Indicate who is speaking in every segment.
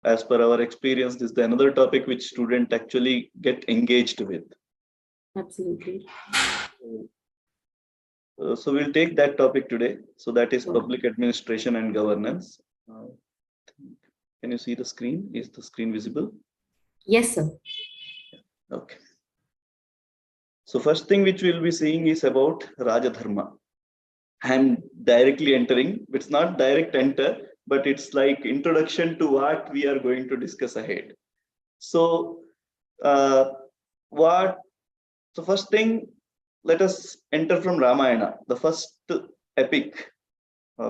Speaker 1: as per our experience, this is the another topic which student actually get engaged with.
Speaker 2: Absolutely.
Speaker 1: So we'll take that topic today. So that is public administration and governance. Can you see the screen? Is the screen visible?
Speaker 2: Yes, sir.
Speaker 1: Okay. So first thing which we'll be seeing is about Rajadharma. I'm directly entering. It's not direct enter, but it's like introduction to what we are going to discuss ahead. So first thing, let us enter from Ramayana, the first epic,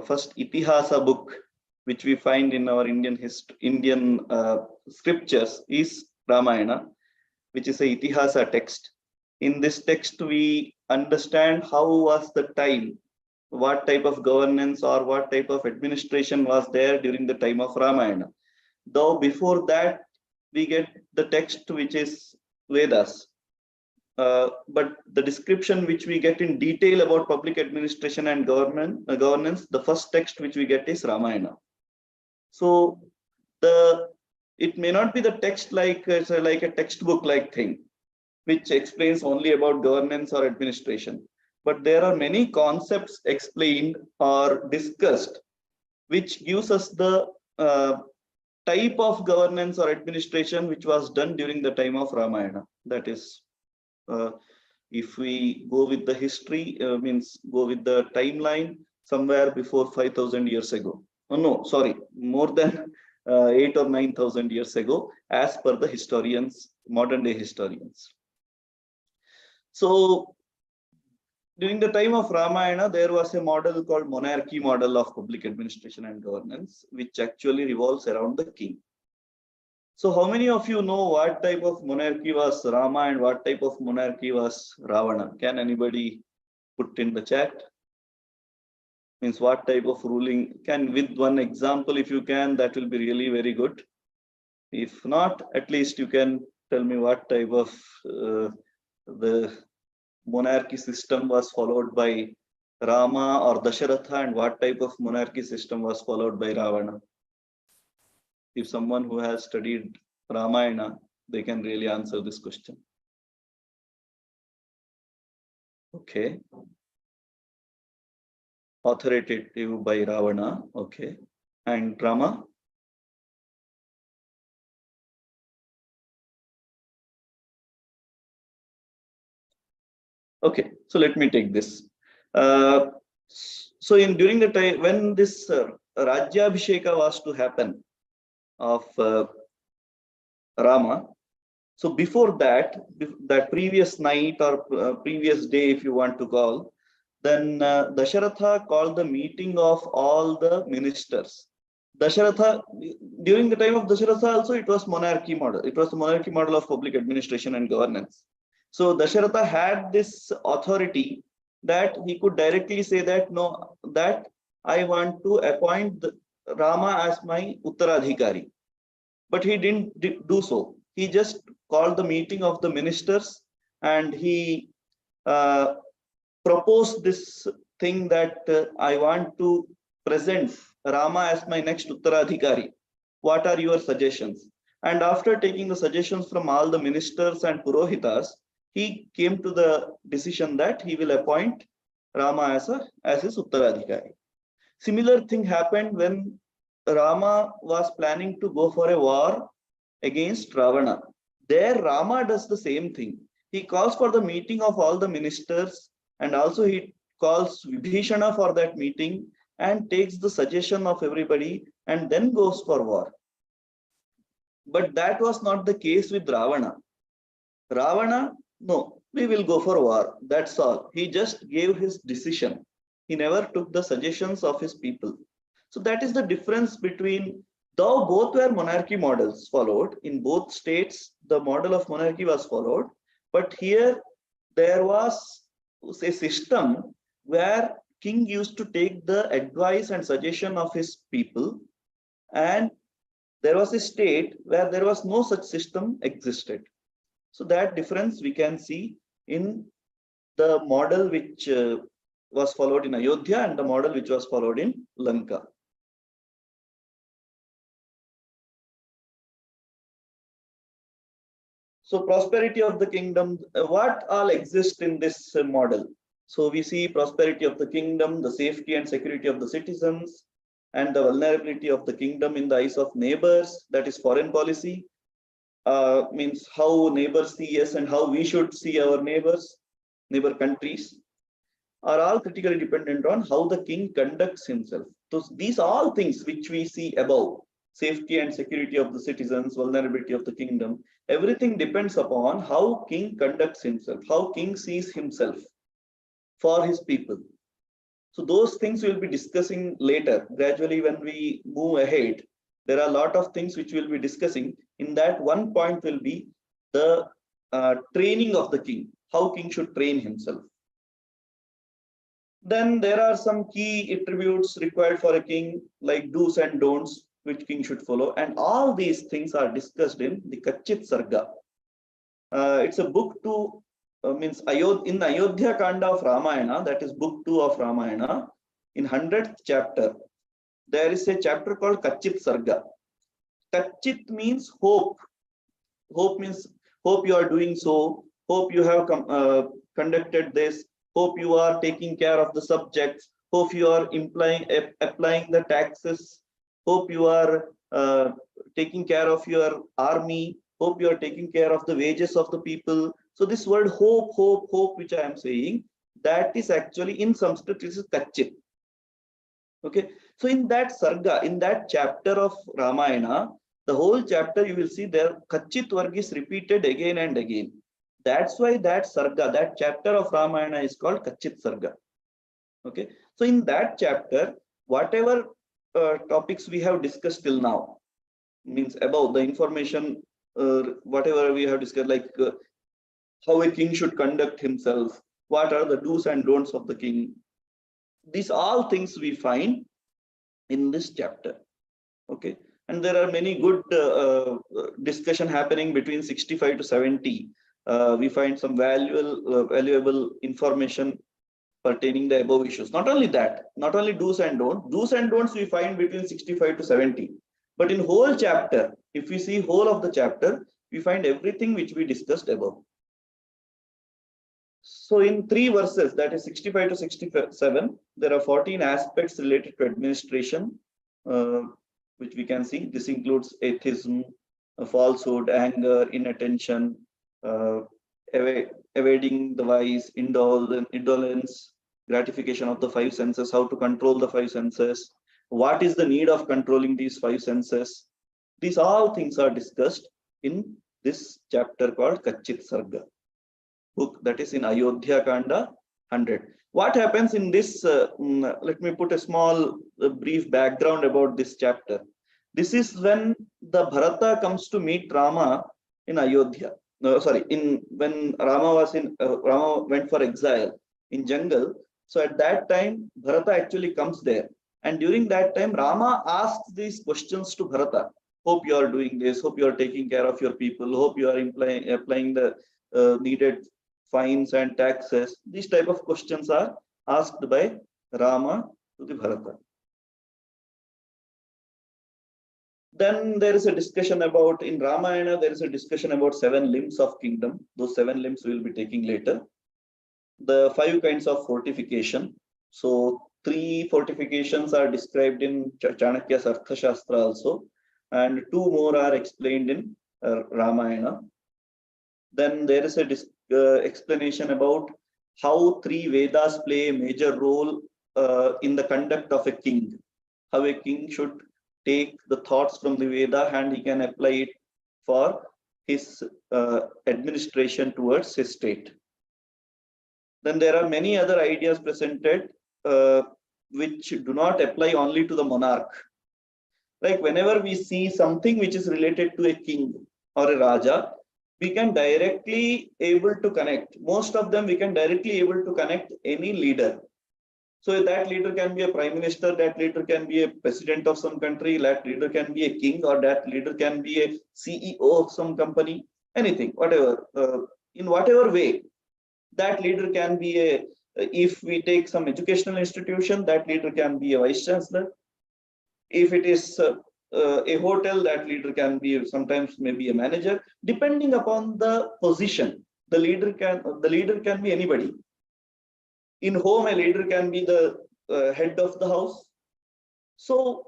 Speaker 1: first Itihasa book, which we find in our Indian scriptures is Ramayana, which is a Itihasa text. In this text, we understand how was the time, what type of governance or what type of administration was there during the time of Ramayana. Though before that, we get the text which is Vedas. But the description which we get in detail about public administration and governance, the first text which we get is Ramayana. So it may not be the text like a textbook like thing, which explains only about governance or administration. But there are many concepts explained or discussed, which gives us the type of governance or administration which was done during the time of Ramayana. That is, if we go with the history, means go with the timeline, somewhere before 5,000 years ago. Oh, no, sorry, more than 8 or 9,000 years ago, as per the historians, modern day historians. So during the time of Ramayana, there was a model called monarchy model of public administration and governance, which actually revolves around the king. So how many of you know what type of monarchy was Rama and what type of monarchy was Ravana? Can anybody put in the chat? Means what type of ruling? Can, with one example, if you can, that will be really very good. If not, at least you can tell me what type of the monarchy system was followed by Rama or Dasharatha, and what type of monarchy system was followed by Ravana. If someone who has studied Ramayana, they can really answer this question. Okay. Authoritative by Ravana. Okay. And Rama? Okay, so let me take this. So during the time when this Rajyabhisheka was to happen of Rama, so before that, that previous night or previous day, if you want to call, then Dasharatha called the meeting of all the ministers. Dasharatha, during the time of Dasharatha also, it was monarchy model. It was the monarchy model of public administration and governance. So Dasharatha had this authority that he could directly say that, no, that I want to appoint Rama as my Uttaradhikari. But he didn't do so. He just called the meeting of the ministers and he proposed this thing that I want to present Rama as my next Uttaradhikari. What are your suggestions? And after taking the suggestions from all the ministers and Purohitas, he came to the decision that he will appoint Rama as his Uttaradhikari. Similar thing happened when Rama was planning to go for a war against Ravana. There Rama does the same thing. He calls for the meeting of all the ministers, and also he calls Vibhishana for that meeting and takes the suggestion of everybody and then goes for war. But that was not the case with Ravana. Ravana, no, we will go for war. That's all. He just gave his decision. He never took the suggestions of his people. So that is the difference between, though both were monarchy models followed, in both states, the model of monarchy was followed. But here there was a system where king used to take the advice and suggestion of his people, and there was a state where there was no such system existed. So that difference we can see in the model which was followed in Ayodhya and the model which was followed in Lanka. So prosperity of the kingdom, what all exists in this model? So we see prosperity of the kingdom, the safety and security of the citizens, and the vulnerability of the kingdom in the eyes of neighbors, that is foreign policy, means how neighbors see us and how we should see our neighbors, neighbor countries, are all critically dependent on how the king conducts himself. So these all things which we see above, safety and security of the citizens, vulnerability of the kingdom, everything depends upon how king conducts himself, how king sees himself for his people. So those things we'll be discussing later. Gradually, when we move ahead, there are a lot of things which we'll be discussing. In that, one point will be the training of the king, how king should train himself. Then there are some key attributes required for a king, like do's and don'ts, which king should follow. And all these things are discussed in the Kachit Sarga. It's a book to means in the Ayodhya Kanda of Ramayana, that is book 2 of Ramayana, in 100th chapter, there is a chapter called Kachit Sarga. Kachit means hope. Hope means hope you are doing so, hope you have conducted this, hope you are taking care of the subjects, hope you are applying the taxes, hope you are taking care of your army, hope you are taking care of the wages of the people. So this word hope, hope, hope, which I am saying, that is actually in Sanskrit, this is Kachit. Okay, so in that Sarga, in that chapter of Ramayana, the whole chapter you will see there Kachit Varg is repeated again and again. That's why that Sarga, that chapter of Ramayana is called Kachit Sarga. Okay, so in that chapter, whatever topics we have discussed till now, means about the information, whatever we have discussed, like how a king should conduct himself, what are the do's and don'ts of the king. These all things we find in this chapter. Okay, and there are many good discussion happening between 65 to 70. We find some valuable information pertaining the above issues. Not only that, not only do's and don'ts we find between 65 to 70. But in whole chapter, if we see whole of the chapter, we find everything which we discussed above. So in 3 verses, that is 65 to 67, there are 14 aspects related to administration, which we can see. This includes atheism, falsehood, anger, inattention, evading the vice, indolence, gratification of the 5 senses, how to control the 5 senses, what is the need of controlling these 5 senses. These all things are discussed in this chapter called Kachit Sarga book, that is in Ayodhya Kanda 100. What happens in this? Let me put a small brief background about this chapter. This is when the Bharata comes to meet Rama in Ayodhya. When Rama went for exile in jungle. So at that time, Bharata actually comes there. And during that time, Rama asks these questions to Bharata. Hope you are doing this. Hope you are taking care of your people. Hope you are applying the needed fines and taxes. These type of questions are asked by Rama to the Bharata. Then there is a discussion about, in Ramayana, there is a discussion about 7 limbs of kingdom. Those 7 limbs we will be taking later. The 5 kinds of fortification. So 3 fortifications are described in Chanakya's Arthashastra also, and 2 more are explained in Ramayana. Then there is a explanation about how 3 Vedas play a major role in the conduct of a king. How a king should take the thoughts from the Veda and he can apply it for his administration towards his state. Then there are many other ideas presented which do not apply only to the monarch. Like whenever we see something which is related to a king or a Raja, we can directly able to connect. Most of them we can directly able to connect any leader. So that leader can be a prime minister, that leader can be a president of some country, that leader can be a king, or that leader can be a CEO of some company, anything, whatever. In whatever way, that leader can be a, if we take some educational institution, that leader can be a vice chancellor. If it is a hotel, that leader can be sometimes maybe a manager, depending upon the position. The leader can be anybody. In home, a leader can be the head of the house. So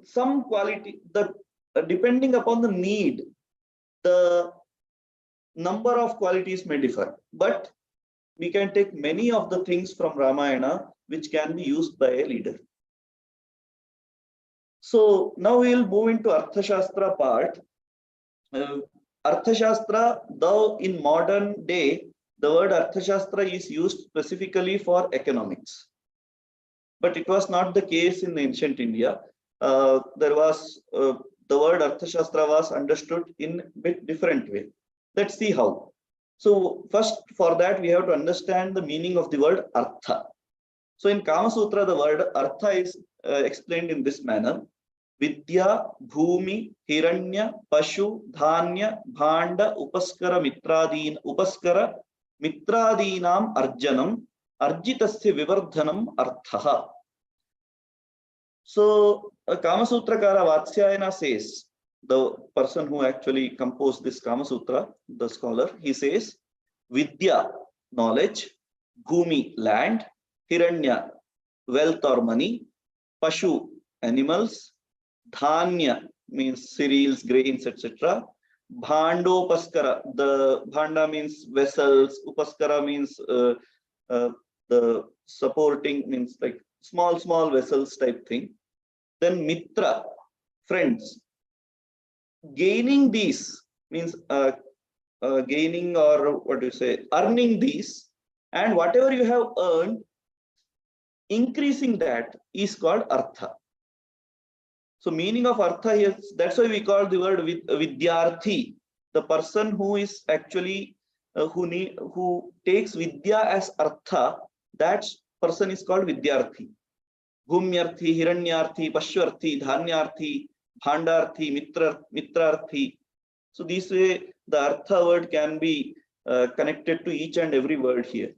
Speaker 1: some quality, depending upon the need, the number of qualities may differ, but we can take many of the things from Ramayana which can be used by a leader. So now we will move into Arthashastra part. Arthashastra, though in modern day, the word Arthashastra is used specifically for economics. But it was not the case in ancient India. The word Arthashastra was understood in a bit different way. Let's see how. So first, for that, we have to understand the meaning of the word Artha. So in Kama Sutra, the word Artha is explained in this manner. Vidya, Bhumi, Hiranya, Pashu, Dhanya, Bhanda, Upaskara, Mitradinam, Arjanam, Arjitasya Vivardhanam, Arthaha. So Kama Sutrakara Vatsyayana says, the person who actually composed this Kama Sutra, the scholar, he says, Vidya, knowledge, Bhumi, land, Hiranya, wealth or money, Pashu, animals, Dhanya means cereals, grains, etc. Bhandopaskara, the Bhanda means vessels, Upaskara means the supporting, means like small vessels type thing. Then Mitra, friends. Gaining these means gaining, or what do you say, earning these, and whatever you have earned, increasing that is called Artha. So meaning of Artha here, that's why we call the word Vidyarthi, the person who is actually who takes Vidya as Artha, that person is called Vidyarthi. Bhumyarthi, Hiranyarthi, Pashwarthi, Dhanyarthi, Bhandarthi, Mitrarthi. So this way the Artha word can be connected to each and every word here.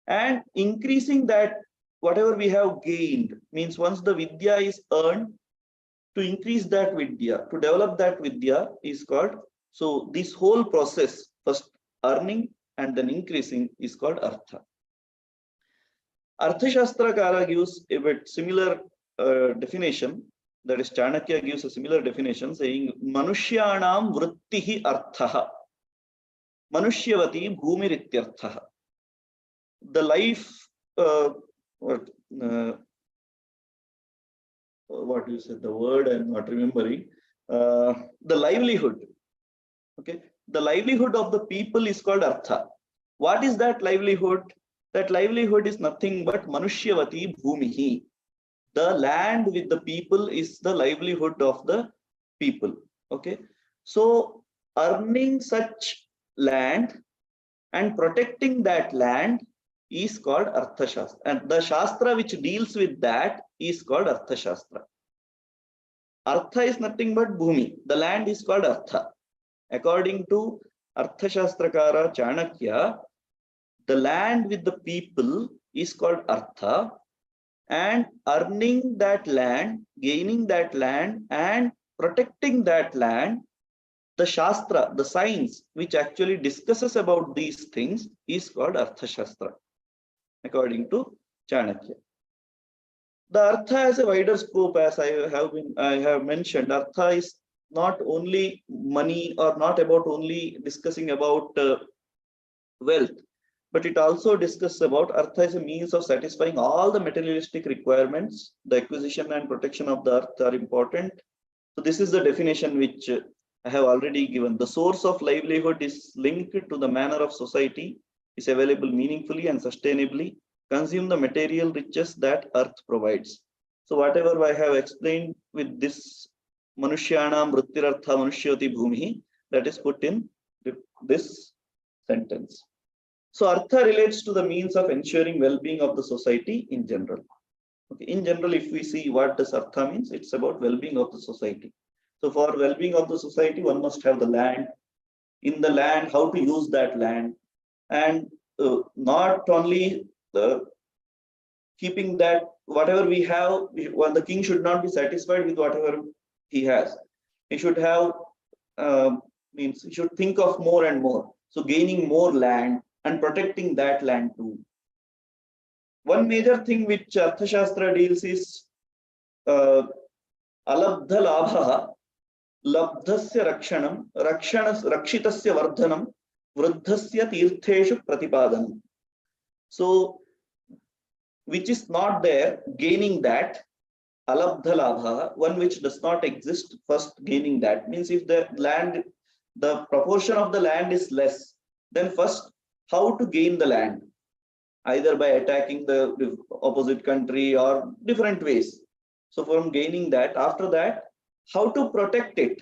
Speaker 1: And increasing that, whatever we have gained, means once the Vidya is earned, to increase that Vidya, to develop that Vidya is called, so this whole process, first earning and then increasing, is called Artha. Arthashastrakara gives a bit similar definition, that is Chanakya gives a similar definition saying Manushyanam Vrittihi Arthaha Manushyavati Bhumirityarthaha. The life, what do you say, the word I'm not remembering, the livelihood. Okay, the livelihood of the people is called Artha. What is that livelihood? That livelihood is nothing but Manushyavati Bhumihi. The land with the people is the livelihood of the people. Okay, so earning such land and protecting that land is called Arthashastra, and the Shastra which deals with that is called Arthashastra. Artha is nothing but Bhumi. The land is called Artha. According to Arthashastrakara Chanakya, the land with the people is called Artha, and earning that land, gaining that land, and protecting that land, the Shastra, the science which actually discusses about these things is called Arthashastra, according to Chanakya. The Artha has a wider scope, as I have mentioned. Artha is not only money, or not about only discussing about wealth, but it also discusses about Artha as a means of satisfying all the materialistic requirements. The acquisition and protection of the earth are important. So this is the definition which I have already given. The source of livelihood is linked to the manner of society, is available meaningfully and sustainably, consume the material riches that earth provides. So whatever I have explained with this Manushyanam Vrittirartha Manushyavati Bhumi, that is put in this sentence. So Artha relates to the means of ensuring well-being of the society in general. Okay, in general, if we see what does Artha means, it's about well-being of the society. So for well-being of the society, one must have the land. In the land, how to use that land, and not only keeping that whatever we have, the king should not be satisfied with whatever he has. He should have, means he should think of more and more. So gaining more land and protecting that land too. One major thing which Arthashastra deals is alabdha labha, labdhasya rakshanam, rakshitasya vardhanam, vruddhasya tirtheshu pratipadanam. So, which is not there, gaining that, alabdha labha, one which does not exist, first gaining that. Means if the land, the proportion of the land is less, then first how to gain the land, either by attacking the opposite country or different ways. So from gaining that, after that, how to protect it.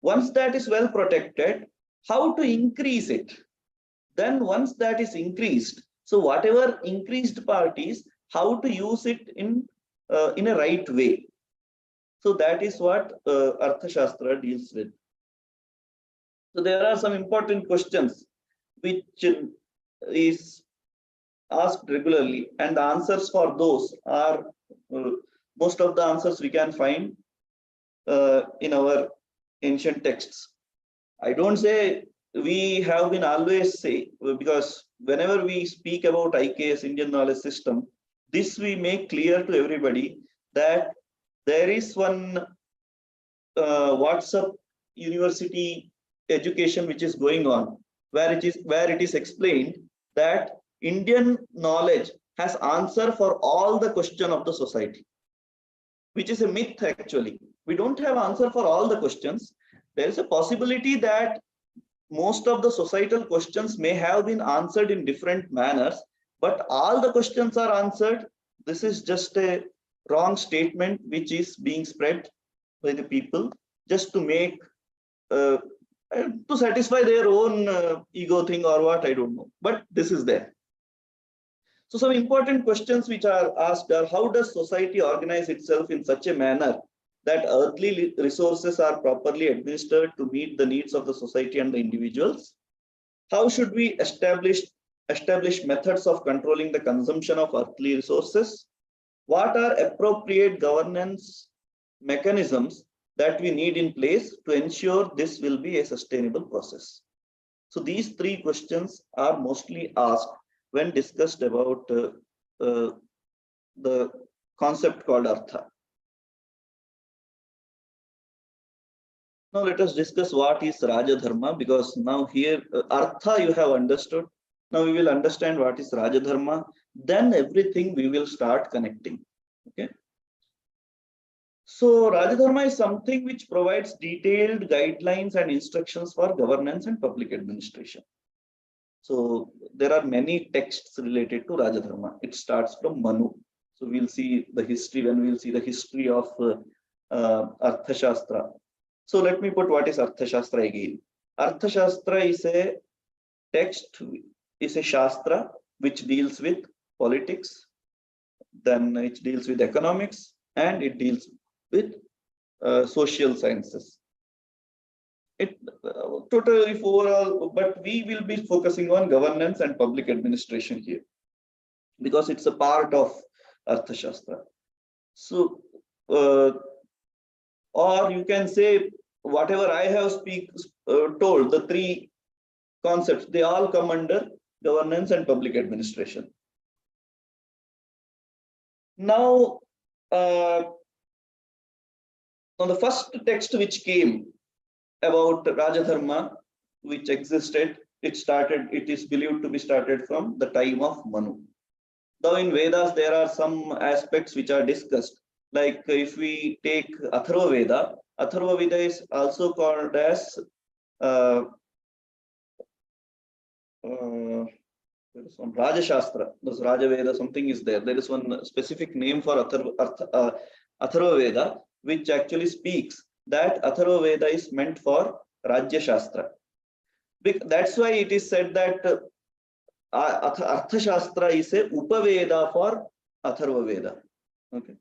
Speaker 1: Once that is well protected, how to increase it. Then once that is increased, so whatever increased part is, how to use it in a right way. So that is what Arthashastra deals with. So there are some important questions which is asked regularly, and the answers for those are most of the answers we can find in our ancient texts. I don't say we have been always say, because whenever we speak about IKS, Indian Knowledge System, this we make clear to everybody that there is one WhatsApp university education which is going on, where it is explained that Indian knowledge has answer for all the question of the society, which is a myth actually. We don't have answer for all the questions. There is a possibility that most of the societal questions may have been answered in different manners, but all the questions are answered. This is just a wrong statement which is being spread by the people just to make to satisfy their own ego thing or what, I don't know, but this is there. So some important questions which are asked are: how does society organize itself in such a manner that earthly resources are properly administered to meet the needs of the society and the individuals? How should we establish methods of controlling the consumption of earthly resources? What are appropriate governance mechanisms that we need in place to ensure this will be a sustainable process? So these three questions are mostly asked when discussed about the concept called Artha. Now let us discuss what is Raja Dharma, because now here Artha you have understood. Now we will understand what is Raja Dharma. Then everything we will start connecting. Okay. So Raja Dharma is something which provides detailed guidelines and instructions for governance and public administration. So there are many texts related to Raja Dharma. It starts from Manu. So we'll see the history when we'll see the history of Arthashastra. So let me put what is Arthashastra again. Arthashastra is a text, is a Shastra which deals with politics, then it deals with economics, and it deals with social sciences. It totally overall, but we will be focusing on governance and public administration here because it's a part of Arthashastra. So or you can say whatever I have told, the three concepts, they all come under governance and public administration. Now the first text which came about Raja Dharma, which existed, it is believed to be started from the time of Manu. Though in Vedas there are some aspects which are discussed, like if we take Atharva Veda, Atharva Veda is also called as there is one Raja Shastra. This Raja Veda, something is there. There is one specific name for Atharva Veda, which actually speaks that Atharva Veda is meant for Rajya Shastra. That's why it is said that Arthashastra is a Upaveda for Atharva Veda. Okay.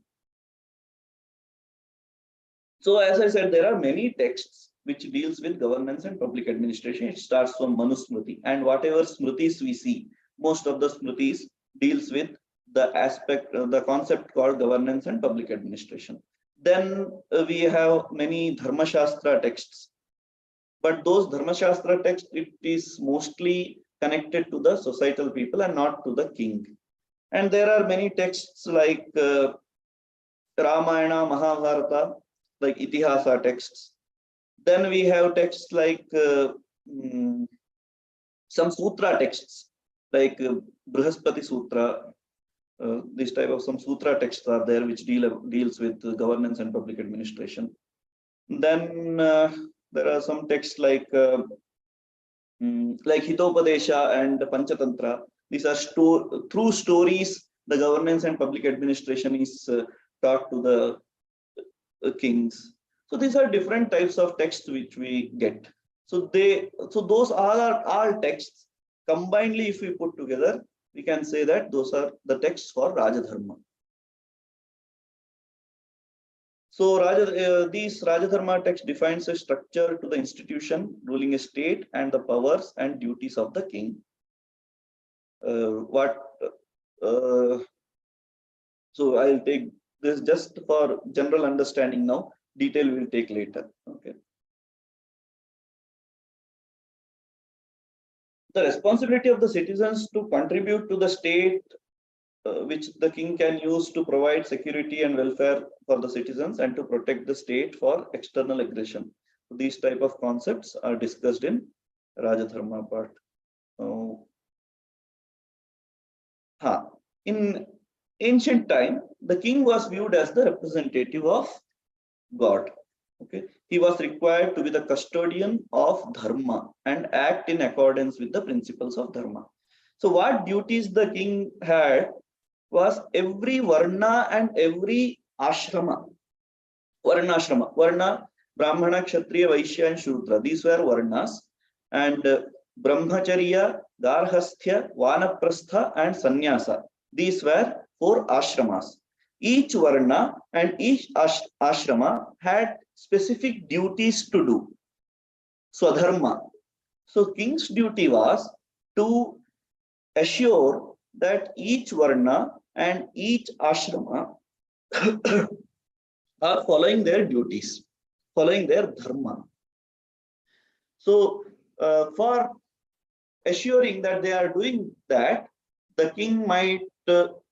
Speaker 1: So as I said, there are many texts which deals with governance and public administration. It starts from Manusmriti, and whatever Smritis we see, most of the Smritis deals with the aspect, the concept called governance and public administration. Then we have many Dharma Shastra texts, but those Dharma Shastra texts, it is mostly connected to the societal people and not to the king. And there are many texts like Ramayana, Mahabharata, like Itihasa texts. Then we have texts like some sutra texts, like Brihaspati Sutra. This type of some sutra texts are there which deals with governance and public administration. Then there are some texts like Hitopadesha and Panchatantra. These are through stories, the governance and public administration is taught to the kings. So these are different types of texts which we get. So those are all texts. Combinedly, if we put together, we can say that those are the texts for Rajadharma. So these Rajadharma text defines a structure to the institution ruling a state and the powers and duties of the king. So I'll take this just for general understanding now. Detail we'll take later. Okay. The responsibility of the citizens to contribute to the state, which the king can use to provide security and welfare for the citizens and to protect the state for external aggression. So these type of concepts are discussed in Rajadharma part. In ancient time, the king was viewed as the representative of God. Okay, he was required to be the custodian of dharma and act in accordance with the principles of dharma. So what duties the king had was every varna and every ashrama. Varna, Brahmana, Kshatriya, Vaishya, and Shudra. These were varnas. And Brahmacharya, Garhasthya, Vanaprastha, and Sannyasa. These were 4 ashramas. Each varna and each ashrama had specific duties to do. Swadharma. So king's duty was to assure that each varna and each ashrama are following their duties, following their dharma. So for assuring that they are doing that, the king might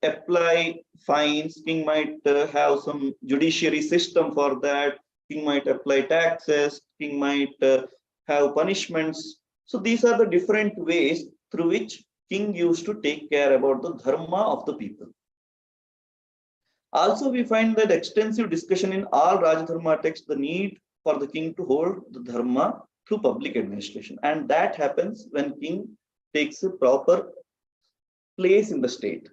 Speaker 1: apply fines, king might have some judiciary system for that, king might apply taxes, king might have punishments. So these are the different ways through which king used to take care about the dharma of the people. Also, we find that extensive discussion in all Rajadharma texts, the need for the king to hold the dharma through public administration. And that happens when king takes a proper place in the state.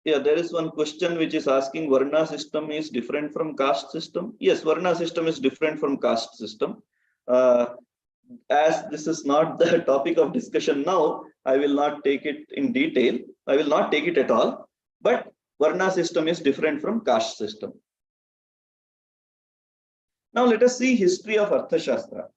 Speaker 1: Yeah, there is one question which is asking Varna system is different from caste system. Yes, Varna system is different from caste system. As this is not the topic of discussion now, I will not take it in detail. I will not take it at all. But Varna system is different from caste system. Now let us see history of Arthashastra.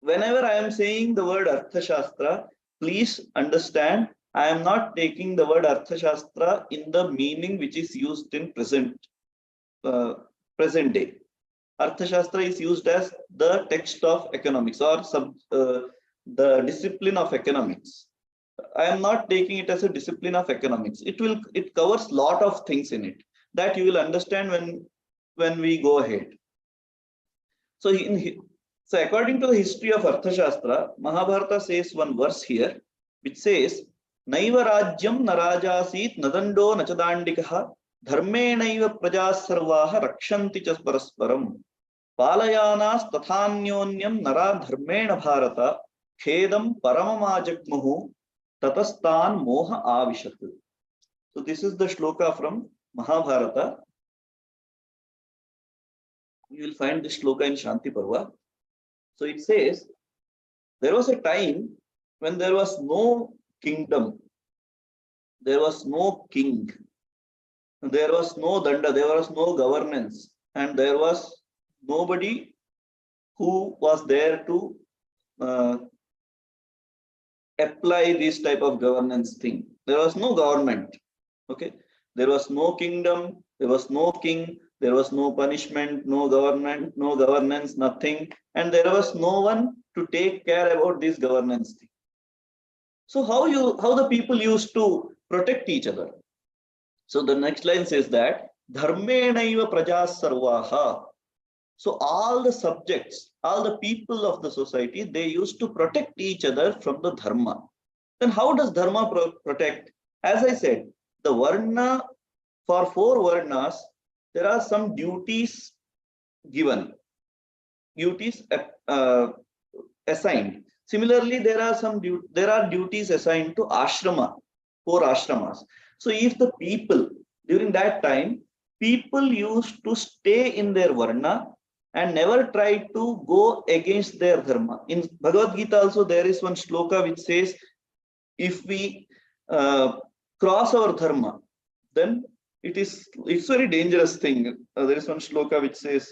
Speaker 1: Whenever I am saying the word Arthashastra, please understand I am not taking the word Arthashastra in the meaning which is used in present day. Arthashastra is used as the text of economics or the discipline of economics. I am not taking it as a discipline of economics. It covers lot of things in it that you will understand when we go ahead. So according to the history of Arthashastra, Mahabharata says one verse here which says, Naiva Rajyam Narajasit Nadando Nachadandikaha Dharmenaiva Prajas Sarvaha Rakshanti Chas Parasparam Palayanas Tathanyonyam Nara Dharmena Bharata Khedam Paramamajagmuhu Tatastan Moha Avishat. So this is the shloka from Mahabharata. You will find this shloka in Shanti Parva. So it says, there was a time when there was no kingdom, there was no king, there was no danda, there was no governance, and there was nobody who was there to apply this type of governance thing. There was no government. Okay, there was no kingdom, there was no king, there was no punishment, no government, no governance, nothing, and there was no one to take care about this governance thing. So how the people used to protect each other? So the next line says that dharmenaiva prajas sarvaha. So all the subjects, all the people of the society, they used to protect each other from the dharma. Then how does dharma protect? As I said, the varna, for four varnas, there are some duties given, duties assigned. Similarly, there are duties assigned to ashrama, four ashramas. So if the people during that time, people used to stay in their varna and never try to go against their dharma. In Bhagavad Gita also there is one shloka which says, if we cross our dharma, then it's very dangerous thing. There is one shloka which says,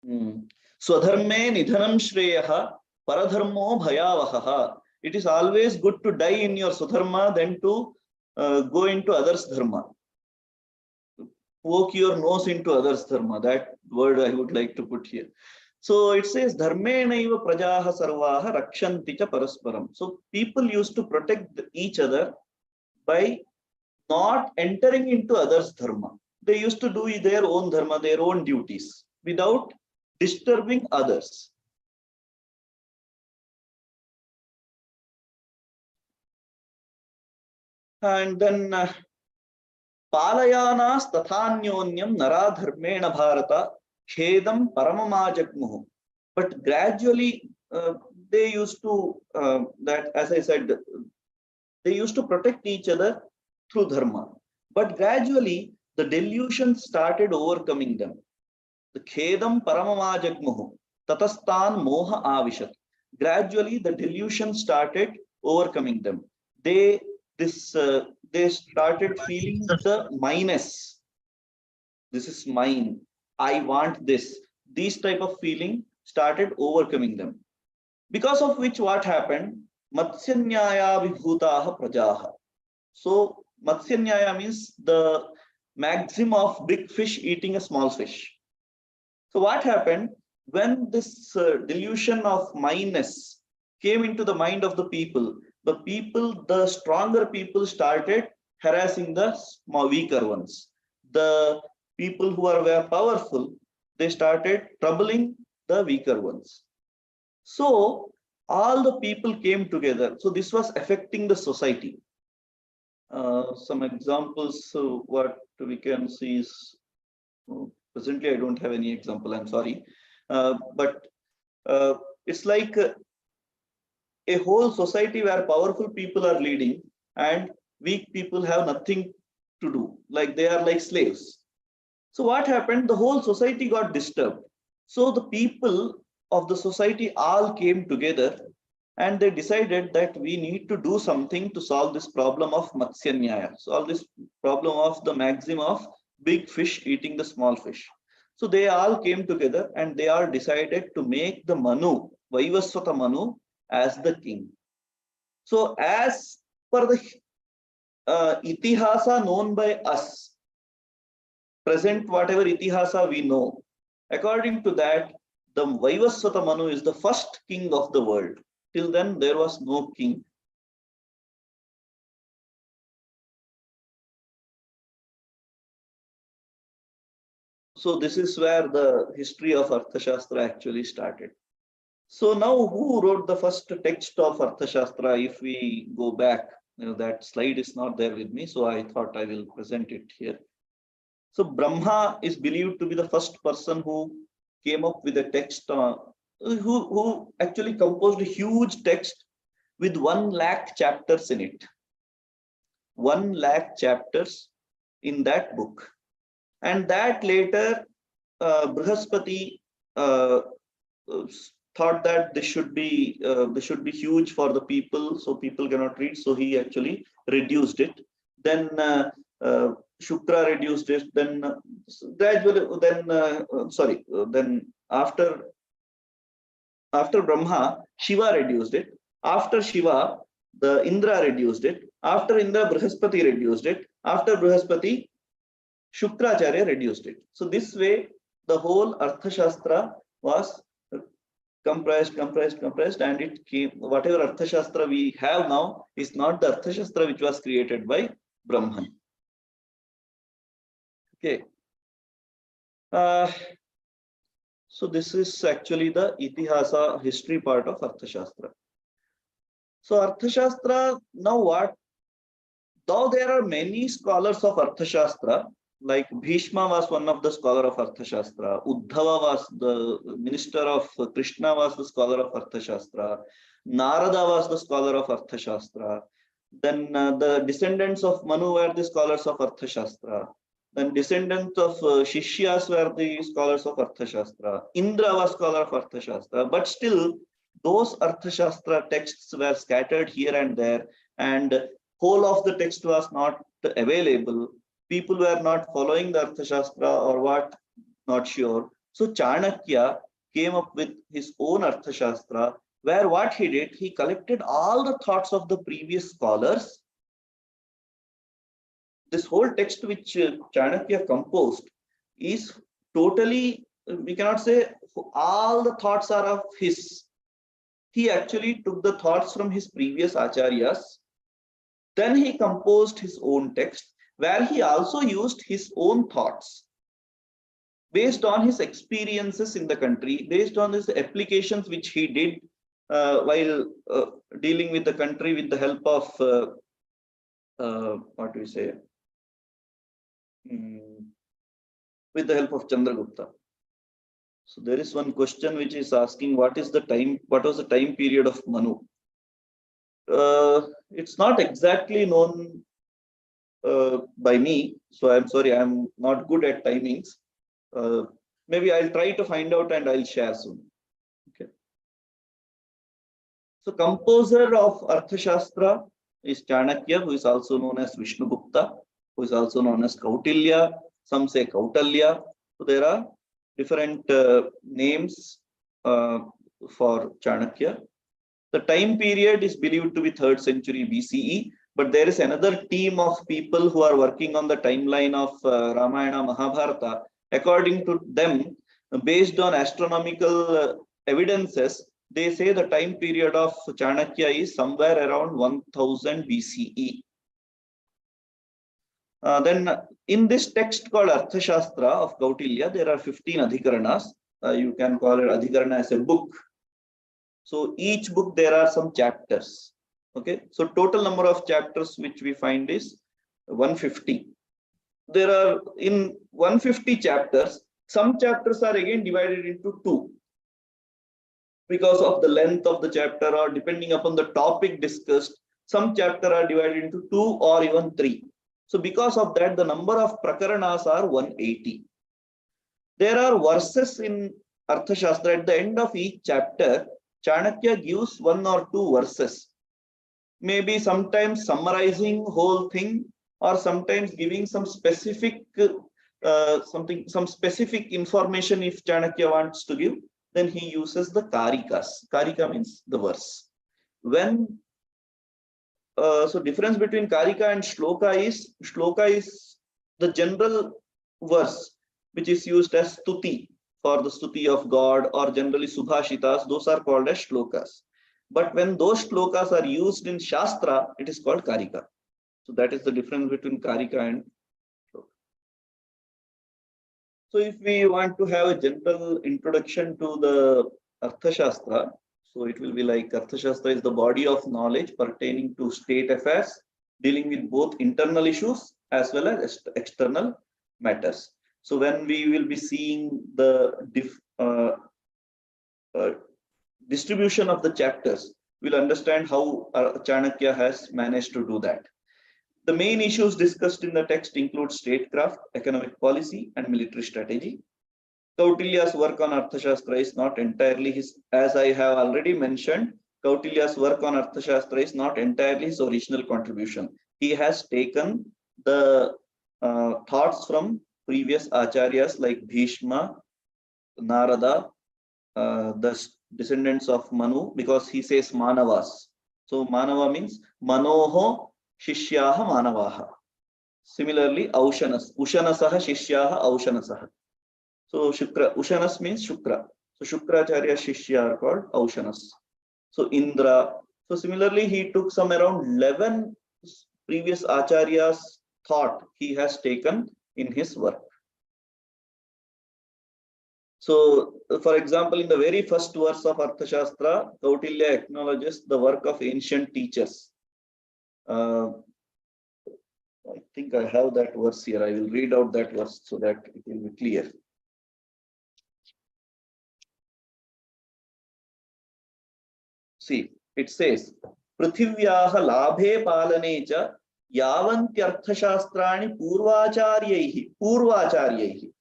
Speaker 1: Swadharme nidhanam shreyaha paradharmo bhayavahaha. It is always good to die in your swadharma than to go into others' dharma. Poke your nose into others' dharma. That word I would like to put here. So it says, Dharmenaiva prajaha sarvaha rakshanti cha parasparam. So people used to protect each other by not entering into others' dharma. They used to do their own dharma, their own duties, without disturbing others. And then Palayanas tathanyonyam naradharmena bharata khedam paramamajagmuhu. But gradually they used to, that as I said, they used to protect each other through dharma. But gradually the delusion started overcoming them. The khedam paramamajagmuhu tatastan moha avishat. Gradually the delusion started overcoming them. They started feeling the minus. This is mine. I want this. These type of feeling started overcoming them. Because of which what happened? Matsya vibhutaha prajaha. So Matsya means the maxim of big fish eating a small fish. So what happened when this delusion of minus came into the mind of the people? The stronger people started harassing the weaker ones. The people who were powerful, they started troubling the weaker ones. So all the people came together. So this was affecting the society. Some examples, what we can see is, presently I don't have any example, I'm sorry. But it's like a whole society where powerful people are leading and weak people have nothing to do, like they are like slaves. So what happened? The whole society got disturbed. So the people of the society all came together and they decided that we need to do something to solve this problem of Matsya, solve this problem of the maxim of big fish eating the small fish. So they all came together and they all decided to make the Manu, Vaivaswata Manu, as the king. So as per the itihasa known by us, present whatever itihasa we know, according to that, the Vaivaswata Manu is the first king of the world. Till then, there was no king. So this is where the history of Arthashastra actually started. So now who wrote the first text of Arthashastra? If we go back, that slide is not there with me, so I thought I will present it here. So Brahma is believed to be the first person who came up with a text, who actually composed a huge text with 1 lakh chapters in it. 1 lakh chapters in that book. And that later Brihaspati thought that this should be huge for the people, so people cannot read. So he actually reduced it. Then Shukra reduced it. Then gradually, then after Brahma, Shiva reduced it. After Shiva, the Indra reduced it. After Indra, Brihaspati reduced it. After Brihaspati, Shukracharya reduced it. So this way, the whole Arthashastra was compressed, and it came. Whatever Arthashastra we have now is not the Arthashastra which was created by Brahman. Okay. So this is actually the Itihasa history part of Arthashastra. So Arthashastra, now what? Though there are many scholars of Arthashastra, like Bhishma was one of the scholar of Arthashastra, Uddhava was the minister of Krishna was the scholar of Arthashastra, Narada was the scholar of Arthashastra, then the descendants of Manu were the scholars of Arthashastra, then descendants of Shishyas were the scholars of Arthashastra, Indra was scholar of Arthashastra, but still those Arthashastra texts were scattered here and there, and whole of the text was not available. People were not following the Arthashastra or what, not sure. So Chanakya came up with his own Arthashastra, where what he did, he collected all the thoughts of the previous scholars. This whole text which Chanakya composed is totally, we cannot say all the thoughts are of his. He actually took the thoughts from his previous acharyas. Then he composed his own text, where he also used his own thoughts based on his experiences in the country, based on his applications which he did while dealing with the country with the help of what do we say? With the help of Chandragupta. So there is one question which is asking what was the time period of Manu? It's not exactly known by me, so I'm sorry, I'm not good at timings. Maybe I'll try to find out and I'll share soon. Okay. So composer of Arthashastra is Chanakya, who is also known as Vishnugupta, who is also known as Kautilya. Some say Kautalya. So there are different names for Chanakya. The time period is believed to be 3rd century BCE, but there is another team of people who are working on the timeline of Ramayana Mahabharata. According to them, based on astronomical evidences, they say the time period of Chanakya is somewhere around 1000 BCE. Then in this text called Arthashastra of Kautilya, there are 15 adhikaranas. You can call it adhikarana as a book. So each book there are some chapters. Okay, so total number of chapters which we find is 150. There are in 150 chapters, some chapters are again divided into two because of the length of the chapter or depending upon the topic discussed. Some chapters are divided into 2 or even 3. So because of that, the number of prakaranas are 180. There are verses in Arthashastra. At the end of each chapter, Chanakya gives 1 or 2 verses, maybe sometimes summarizing whole thing or sometimes giving some specific some specific information. If Chanakya wants to give, then he uses the karikas. Karika means the verse. When so difference between karika and shloka is the general verse which is used as stuti for the stuti of God, or generally subhashitas. Those are called as shlokas. But when those shlokas are used in Shastra, it is called Karika. So that is the difference between Karika and Shloka. So if we want to have a general introduction to the Arthashastra, so it will be like Arthashastra is the body of knowledge pertaining to state affairs, dealing with both internal issues as well as external matters. So when we will be seeing the distribution of the chapters, we'll understand how Chanakya has managed to do that. The main issues discussed in the text include statecraft, economic policy, and military strategy. Kautilya's work on Arthashastra is not entirely his, as I have already mentioned, Kautilya's work on Arthashastra is not entirely his original contribution. He has taken the thoughts from previous acharyas like Bhishma, Narada, the descendants of Manu, because he says Manavas. So Manava means Manoho Shishyaha Manavaha. Similarly, Aushanas. Ushanasaha Shishyaha Aushanasaha. So Shukra, Ushanas means Shukra. So Shukracharya Shishya are called Aushanas. So Indra. So similarly, he took some around 11 previous acharyas thought he has taken in his work. So, for example, in the very first verse of Arthashastra, Kautilya acknowledges the work of ancient teachers. I think I have that verse here. I will read out that verse so that it will be clear. See, it says, Prithivyaha labhe palane cha yavantyarthashastrani purvacharyehi.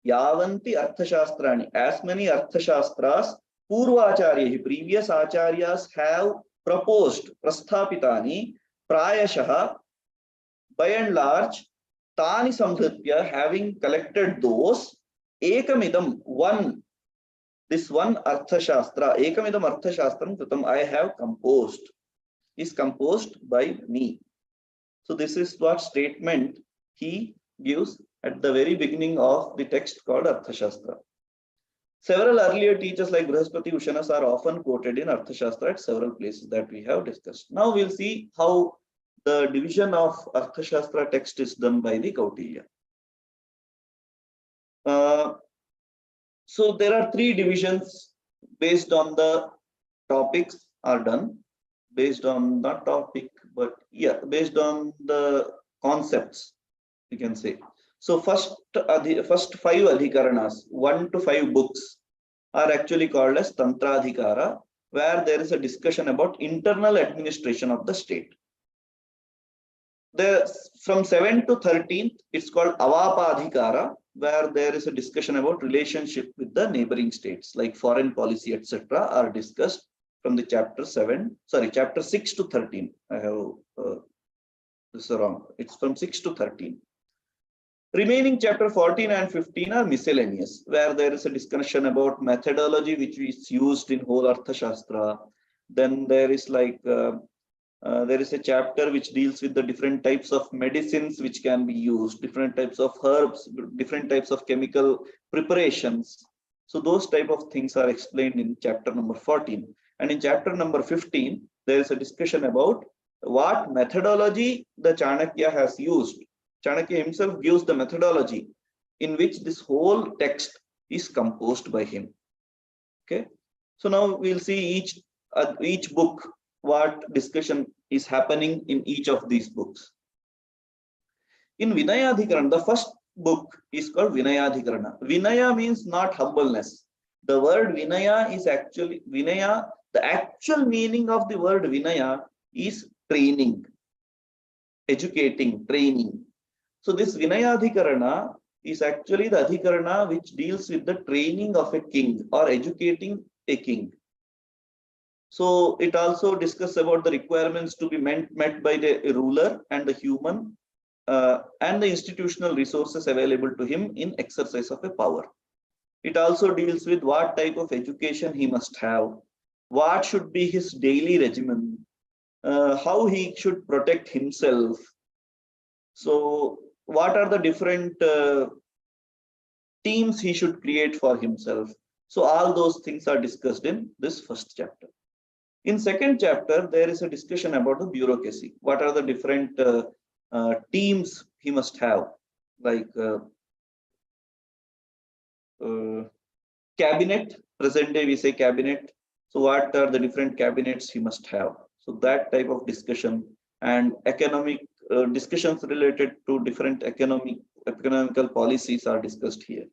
Speaker 1: Yavanti arthashastrani, as many arthashastras purvacharyehi, previous acharyas have proposed, prasthapitani, prayashaha, by and large, tani samdhritya, having collected those, ekamidam, one, this one arthashastra, ekamidam arthashastram kritam, I have composed, is composed by me. So this is what statement he gives at the very beginning of the text called Arthashastra. Several earlier teachers like Brihaspati Ushanas are often quoted in Arthashastra at several places that we have discussed. Now we'll see how the division of Arthashastra text is done by the Kautilya. So there are three divisions based on the topics are done, based on not topic, but yeah, based on the concepts, you can say. So first 5 adhikaranas, 1 to 5 books are actually called as Tantradhikara, where there is a discussion about internal administration of the state. From 7 to 13th, it's called Avapadhikara, where there is a discussion about relationship with the neighboring states, like foreign policy, etc., are discussed from the chapter 6 to 13. I have this is wrong. It's from 6 to 13. Remaining chapter 14 and 15 are miscellaneous, where there is a discussion about methodology which is used in whole Arthashastra. Then there is like there is a chapter which deals with the different types of medicines which can be used, different types of herbs, different types of chemical preparations. So those type of things are explained in chapter number 14. And in chapter number 15, there is a discussion about what methodology the Chanakya has used. Chanakya himself gives the methodology in which this whole text is composed by him. Okay, so now we'll see each book, what discussion is happening in each of these books. In Vinayadhikarana, the first book is called Vinayadhikarana. Vinaya means not humbleness. The word Vinaya is actually Vinaya. The actual meaning of the word Vinaya is training, educating, training. So this Vinayadhikarana is actually the Adhikarana which deals with the training of a king or educating a king. So it also discusses about the requirements to be met by the ruler and the human and the institutional resources available to him in exercise of a power. It also deals with what type of education he must have, what should be his daily regimen, how he should protect himself. So what are the different teams he should create for himself. So all those things are discussed in this first chapter. In second chapter, there is a discussion about the bureaucracy. What are the different teams he must have, like cabinet. Present day we say cabinet. So what are the different cabinets he must have? So that type of discussion and economic discussions related to different economical policies are discussed here.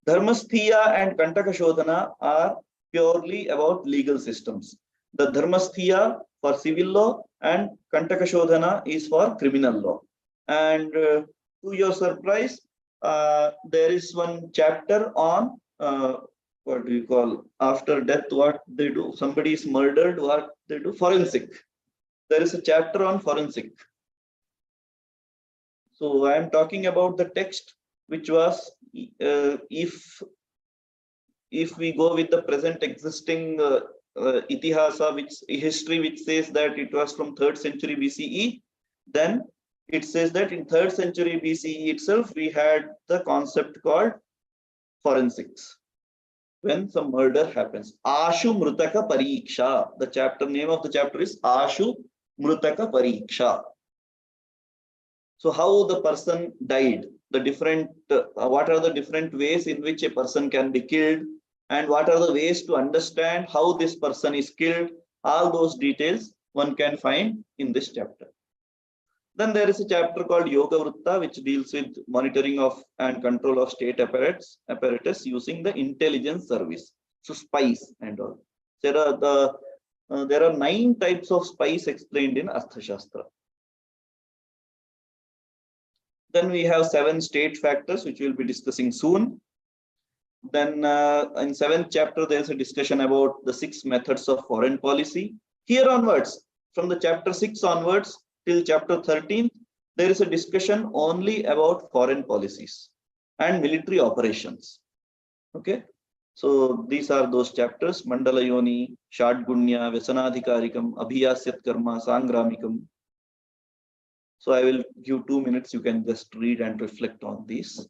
Speaker 1: Dharmasthya and Kantaka Shodhana are purely about legal systems. The Dharmasthya for civil law and Kantaka Shodhana is for criminal law. And to your surprise, there is one chapter on what do you call, after death, what they do. Somebody is murdered, what they do? Forensic. There is a chapter on forensic. So I am talking about the text which was if we go with the present existing itihasa, which history which says that it was from 3rd century BCE, then it says that in 3rd century BCE itself, we had the concept called forensics. When some murder happens, Ashu Mrutaka Pariksha. The chapter name of the chapter is Ashu Mrutaka Pariksha. So how the person died, the different, what are the different ways in which a person can be killed, and what are the ways to understand how this person is killed, all those details one can find in this chapter. Then there is a chapter called Yoga Vrutta, which deals with monitoring of and control of state apparatus using the intelligence service. So spies and all. There are 9 types of spies explained in Arthashastra. Then we have 7 state factors, which we'll be discussing soon. Then in 7th chapter, there's a discussion about the 6 methods of foreign policy. Here onwards, from the chapter 6 onwards till chapter 13, there is a discussion only about foreign policies and military operations. Okay. So these are those chapters: Mandala Yoni, Shadgunya, Vyasanadhikarikam, Abhiyasyat Karma, Sangramikam. So I will give 2 minutes. You can just read and reflect on these.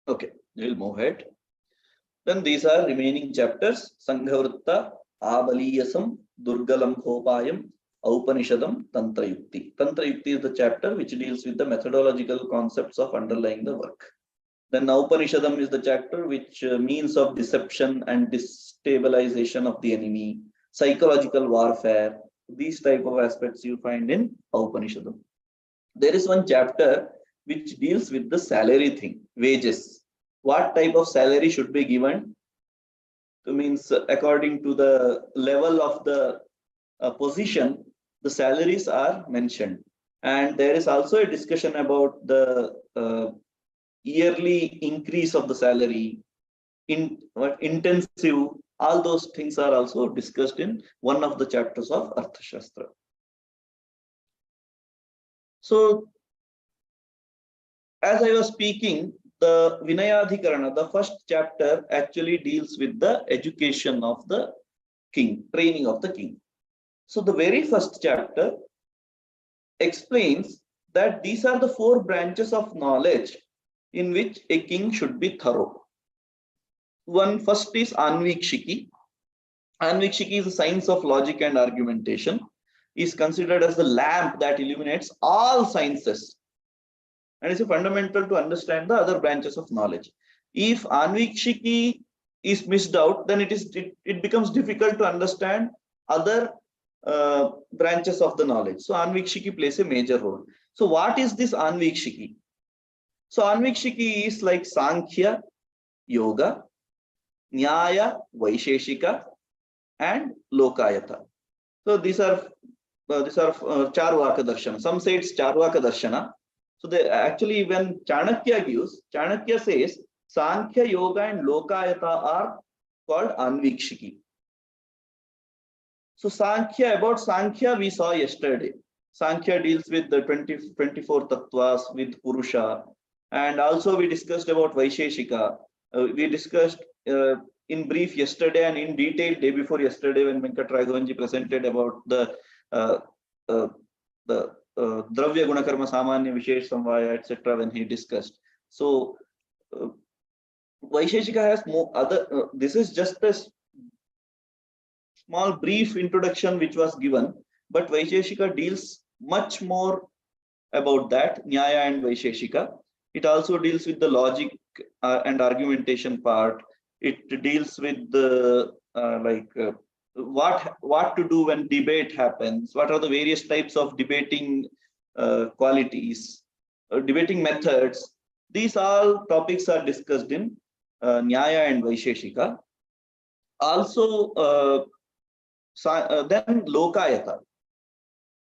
Speaker 1: Okay, we'll move ahead. Then these are remaining chapters: Sanghavritta, Abaliyasam, Durgalam Khopayam, Upanishadam, Tantra Yukti. Tantra Yukti is the chapter which deals with the methodological concepts of underlying the work. Then Upanishadam is the chapter which means of deception and destabilization of the enemy, psychological warfare. These type of aspects you find in Upanishadam. There is one chapter which deals with the salary thing, wages. What type of salary should be given? It means according to the level of the position, the salaries are mentioned. And there is also a discussion about the yearly increase of the salary, intensive, all those things are also discussed in one of the chapters of Arthashastra. So, as I was speaking, the Vinayadhikarana, the first chapter actually deals with the education of the king, training of the king. So the very first chapter explains that these are the 4 branches of knowledge in which a king should be thorough. One first is Anvikshiki. Anvikshiki is the science of logic and argumentation, is considered as the lamp that illuminates all sciences, and is fundamental to understand the other branches of knowledge. If Anvikshiki is missed out, then it becomes difficult to understand other branches of the knowledge. So Anvikshiki plays a major role. So what is this Anvikshiki? So Anvikshiki is like Sankhya, Yoga, Nyaya, Vaisheshika, and Lokayata. So these are Charvaka Darshana. Some say it's Charvaka Darshana. So they actually, when Chanakya gives, Chanakya says Sankhya, Yoga, and Lokayata are called Anvikshiki. So about Sankhya we saw yesterday. Sankhya deals with the 24 tattvas with Purusha, and also we discussed about Vaisheshika. We discussed in brief yesterday and in detail day before yesterday when Venkat Raghavanji presented about the Dravya Gunakarma Samanya Vishesh Samvaya, etc. when he discussed. So Vaisheshika has more other, this is just a small brief introduction which was given, but Vaisheshika deals much more about that, Nyaya and Vaisheshika. It also deals with the logic and argumentation part. It deals with the what to do when debate happens, what are the various types of debating qualities, debating methods. These all topics are discussed in Nyaya and Vaisheshika. Also, then Lokayata.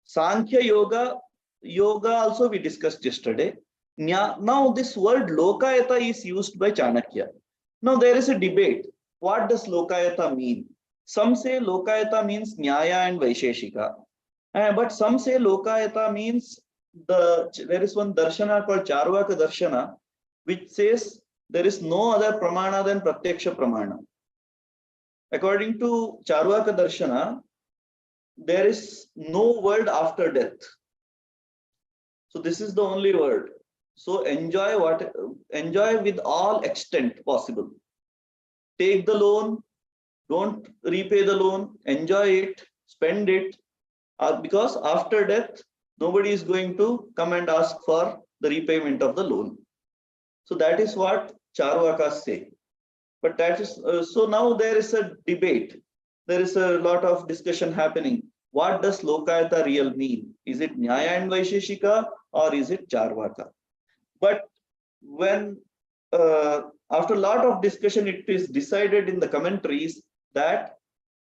Speaker 1: Sankhya Yoga also we discussed yesterday. Now this word Lokayata is used by Chanakya. Now there is a debate. What does Lokayata mean? Some say Lokayata means Nyaya and Vaisheshika. But some say Lokayata means there is one darshana called Charvaka Darshana, which says there is no other pramana than Pratyaksha Pramana. According to Charvaka Darshana, there is no world after death. So this is the only word. So enjoy with all extent possible. Take the loan, don't repay the loan, enjoy it, spend it, because after death, nobody is going to come and ask for the repayment of the loan. So that is what Charvakas say. But that is, so now there is a debate. There is a lot of discussion happening. What does Lokayata real mean? Is it Nyaya and Vaisheshika or is it Charvaka? But when after a lot of discussion, it is decided in the commentaries that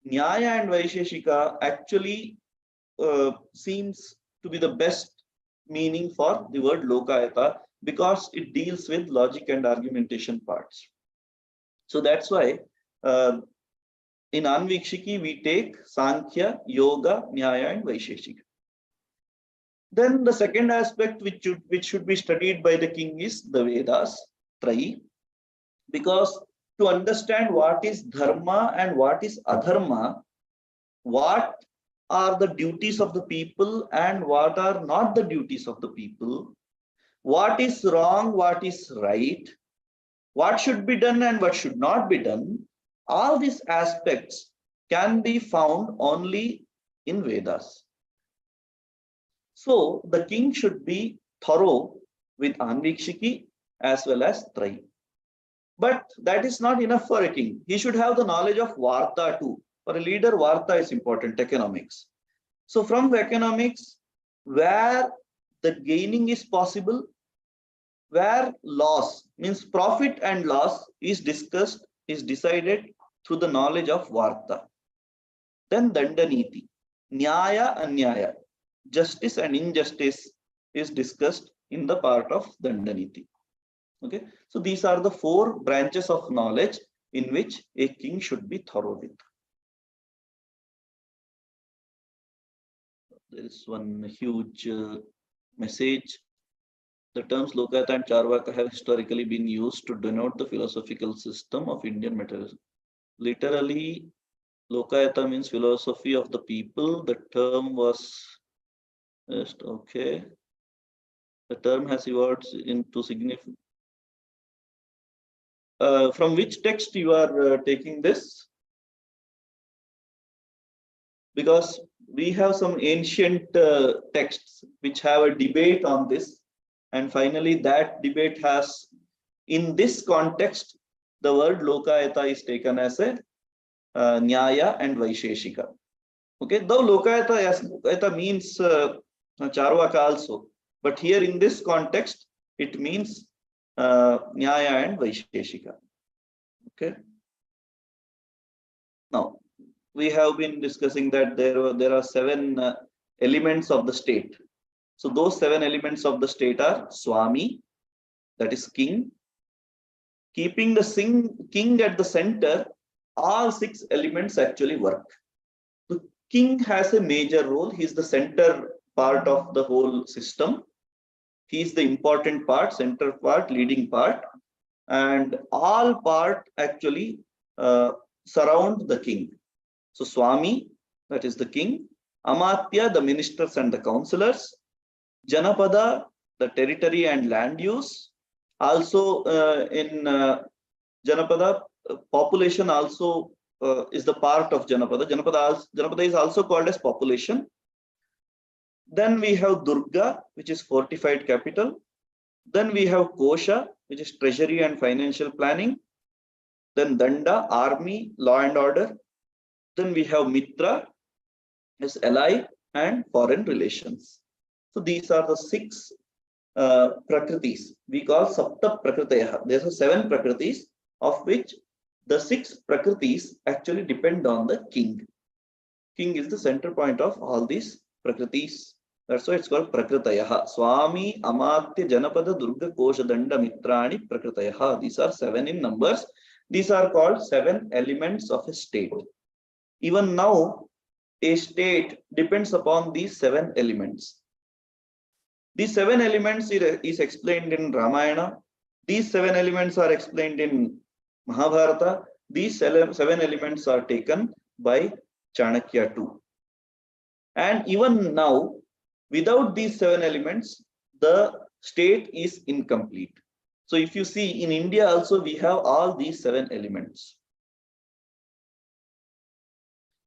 Speaker 1: Nyaya and Vaisheshika actually seems to be the best meaning for the word Lokayata, because it deals with logic and argumentation parts. So that's why in Anvikshiki we take Sankhya, Yoga, Nyaya and Vaisheshika. Then the second aspect which should be studied by the king is the Vedas, Trayi, because to understand what is dharma and what is adharma, what are the duties of the people and what are not the duties of the people, what is wrong, what is right, what should be done and what should not be done, all these aspects can be found only in Vedas. So the king should be thorough with Anvikshiki as well as Trayi. But that is not enough for a king. He should have the knowledge of Varta too. For a leader, Varta is important, economics. So from economics, where the gaining is possible, where loss means profit and loss is discussed, is decided through the knowledge of Varta. Then Dandaniti, Nyaya, Anyaya, justice and injustice is discussed in the part of Dandaniti. Okay, so these are the 4 branches of knowledge in which a king should be thorough with. There is one huge message. The terms Lokayata and Charvaka have historically been used to denote the philosophical system of Indian materialism. Literally, Lokayata means philosophy of the people. The term was just okay. The term has evolved into significant. From which text you are taking this? Because we have some ancient texts which have a debate on this, and finally that debate has, in this context, the word Lokayata is taken as a Nyaya and Vaisheshika. Okay, though Lokayata means Charvaka also, but here in this context it means Nyaya and Vaisheshika. Okay. Now we have been discussing that there are 7 elements of the state. So those 7 elements of the state are Swami, that is king. Keeping the king at the center, all 6 elements actually work. The king has a major role. He is the center part of the whole system. He is the important part, center part, leading part, and all part actually surround the king. So Swami, that is the king. Amatya, the ministers and the councillors. Janapada, the territory and land use. Also in Janapada, population also is the part of Janapada. Janapada is also called as population. Then we have Durga, which is fortified capital. Then we have Kosha, which is treasury and financial planning. Then Danda, army, law and order. Then we have Mitra, is ally and foreign relations. So these are the 6 prakritis. We call Sapta Prakritaya. There are 7 prakritis, of which the 6 prakritis actually depend on the king. King is the center point of all these prakritis. That's why it's called Prakritaya. Swami, Amatya, Janapada, Durga, Kosha, Danda, Mitrani, Prakritaya. These are 7 in numbers. These are called 7 elements of a state. Even now, a state depends upon these 7 elements. These 7 elements is explained in Ramayana. These 7 elements are explained in Mahabharata. These 7 elements are taken by Chanakya too. And even now, without these 7 elements, the state is incomplete. So if you see in India also, we have all these 7 elements.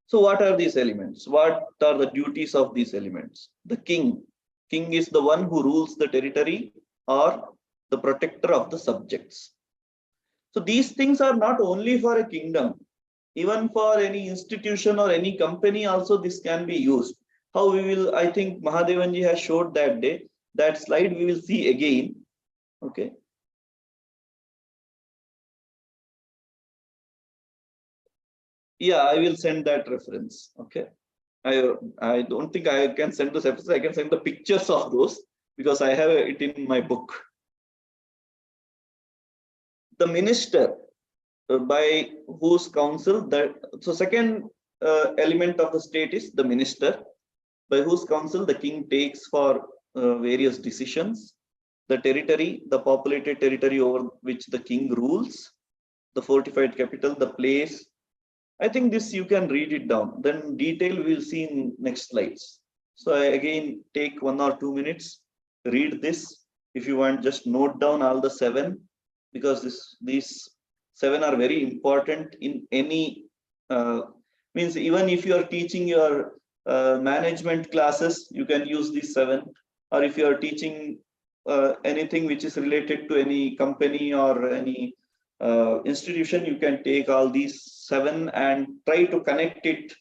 Speaker 1: So what are these elements? What are the duties of these elements? The king. King is the one who rules the territory or the protector of the subjects. So these things are not only for a kingdom, even for any institution or any company also this can be used. How we will, I think Mahadevanji has showed that day. That slide we will see again. Okay. Yeah, I will send that reference. Okay. I don't think I can send those episodes. I can send the pictures of those because I have it in my book. The minister by whose counsel that, so second element of the state is the minister by whose counsel the king takes for various decisions. The territory, the populated territory over which the king rules, the fortified capital, the place. I think this you can read it down. Then detail we'll see in next slides. So I again take 1 or 2 minutes, read this. If you want, just note down all the 7 because these 7 are very important in any means even if you are teaching your management classes, you can use these 7. Or if you are teaching anything which is related to any company or any institution, you can take all these 7 and try to connect it,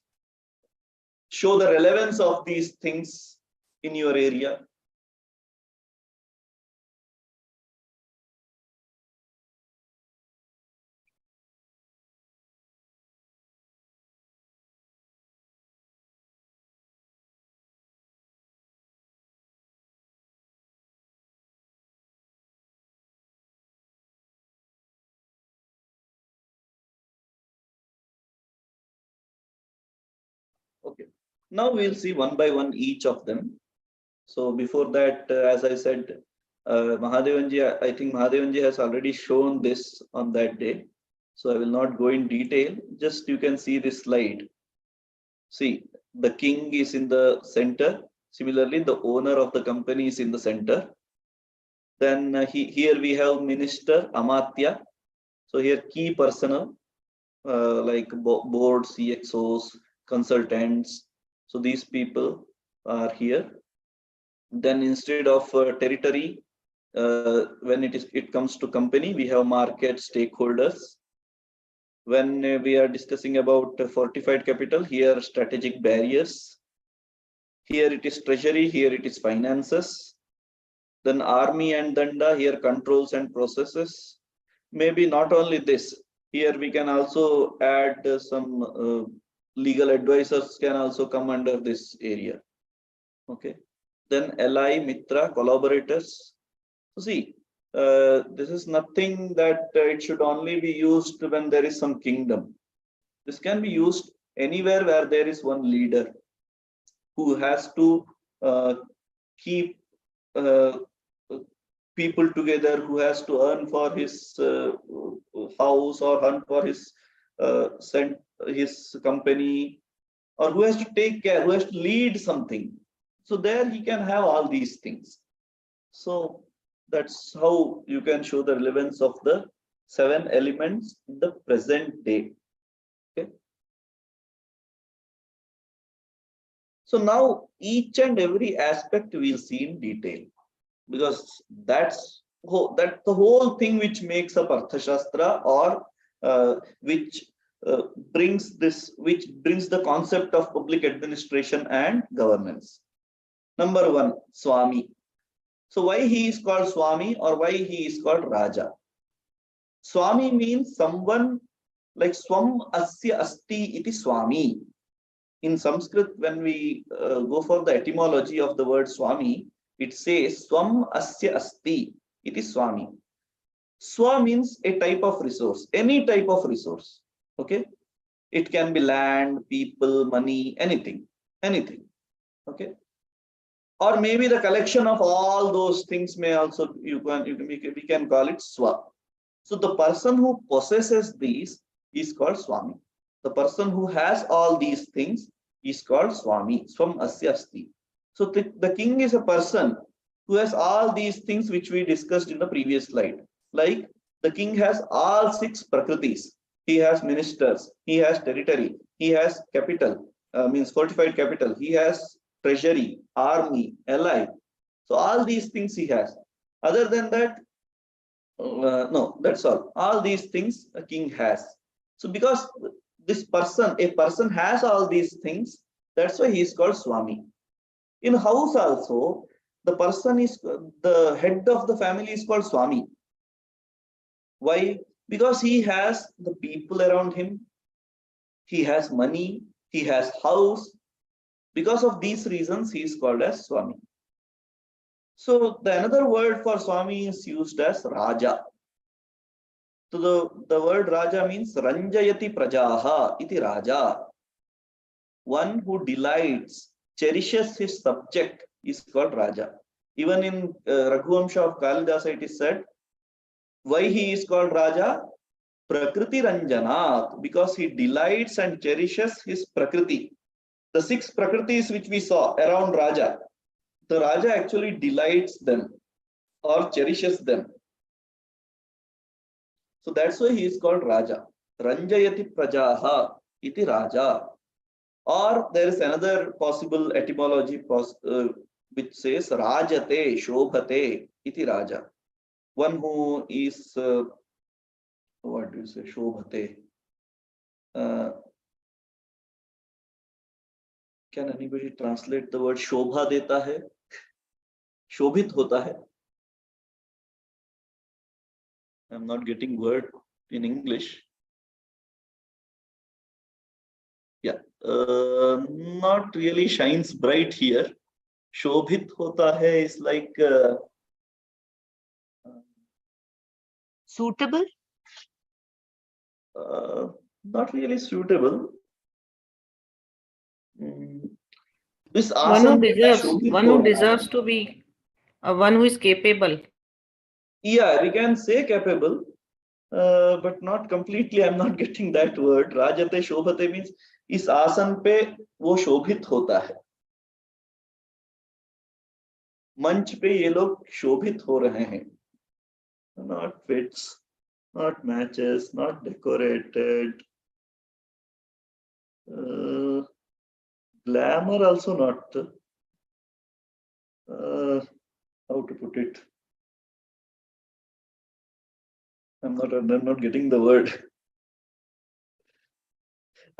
Speaker 1: show the relevance of these things in your area. Okay. Now we'll see one by one each of them. So before that, as I said, Mahadevanji, I think Mahadevanji has already shown this on that day. So I will not go in detail. Just you can see this slide. See, the king is in the center. Similarly, the owner of the company is in the center. Then here we have minister, Amatya. So here key personnel like board, CXOs, consultants. So these people are here. Then instead of territory, when it comes to company, we have market stakeholders. When we are discussing about fortified capital, here strategic barriers. Here it is treasury, here it is finances. Then army and danda, here controls and processes. Maybe not only this, here we can also add some legal advisors can also come under this area. Okay. Then ally, mitra, collaborators. So see, this is nothing that it should only be used when there is some kingdom. This can be used anywhere where there is one leader who has to keep people together, who has to earn for his house or earn for his company, or who has to take care, who has to lead something. So there he can have all these things. So that's how you can show the relevance of the 7 elements in the present day. Okay. So now each and every aspect we'll see in detail, because that's the whole thing which makes up Arthashastra, or which brings the concept of public administration and governance. Number 1, Swami. So why he is called Swami or why he is called Raja? Swami means someone, like Swam Asya Asti iti Swami. In Sanskrit, when we go for the etymology of the word Swami, it says Swam Asya Asti iti Swami. Swa means a type of resource, any type of resource. Okay. It can be land, people, money, anything, anything. Okay. Or maybe the collection of all those things may also, we can call it swa. So the person who possesses these is called Swami. The person who has all these things is called Swami. Swam asya asti. So the king is a person who has all these things which we discussed in the previous slide. Like the king has all six prakritis. He has ministers, he has territory, he has capital, means fortified capital, he has treasury, army, ally. So all these things he has. Other than that, no, that's all. All these things a king has. So because a person has all these things, that's why he is called Swami. In house also, the person is the head of the family is called Swami. Why? Because he has the people around him, he has money, he has house. Because of these reasons, he is called as Swami. So the another word for Swami is used as Raja. So the word Raja means Ranjayati Prajaha iti Raja. One who delights, cherishes his subject is called Raja. Even in Raghuvamsha of Kalidasa it is said, why he is called Raja? Prakriti Ranjanat, because he delights and cherishes his Prakriti. The six Prakritis which we saw around Raja, the Raja actually delights them or cherishes them. So that's why he is called Raja. Ranjayati Prajaha iti Raja. Or there is another possible etymology which says Rajate Shobhate iti Raja. One who is, what do you say, Shobhate? Can anybody translate the word Shobha deta hai? Shobhit hota hai. I'm not getting word in English. Yeah, not really shines bright here. Shobhit hota hai is like
Speaker 3: Suitable?
Speaker 1: not really suitable. This
Speaker 3: One who
Speaker 1: asan
Speaker 3: deserves,
Speaker 1: shobhit
Speaker 3: one
Speaker 1: ho
Speaker 3: who
Speaker 1: raha hai.
Speaker 3: deserves to be, one who is capable.
Speaker 1: Yeah, we can say capable, but not completely. I'm not getting that word. Rajate shobhate means इस आसन पे वो शोभित होता है. मंच पे ये लोग शोभित हो रहे हैं. Not fits, not matches, not decorated. Glamour also not. How to put it? I'm not getting the word.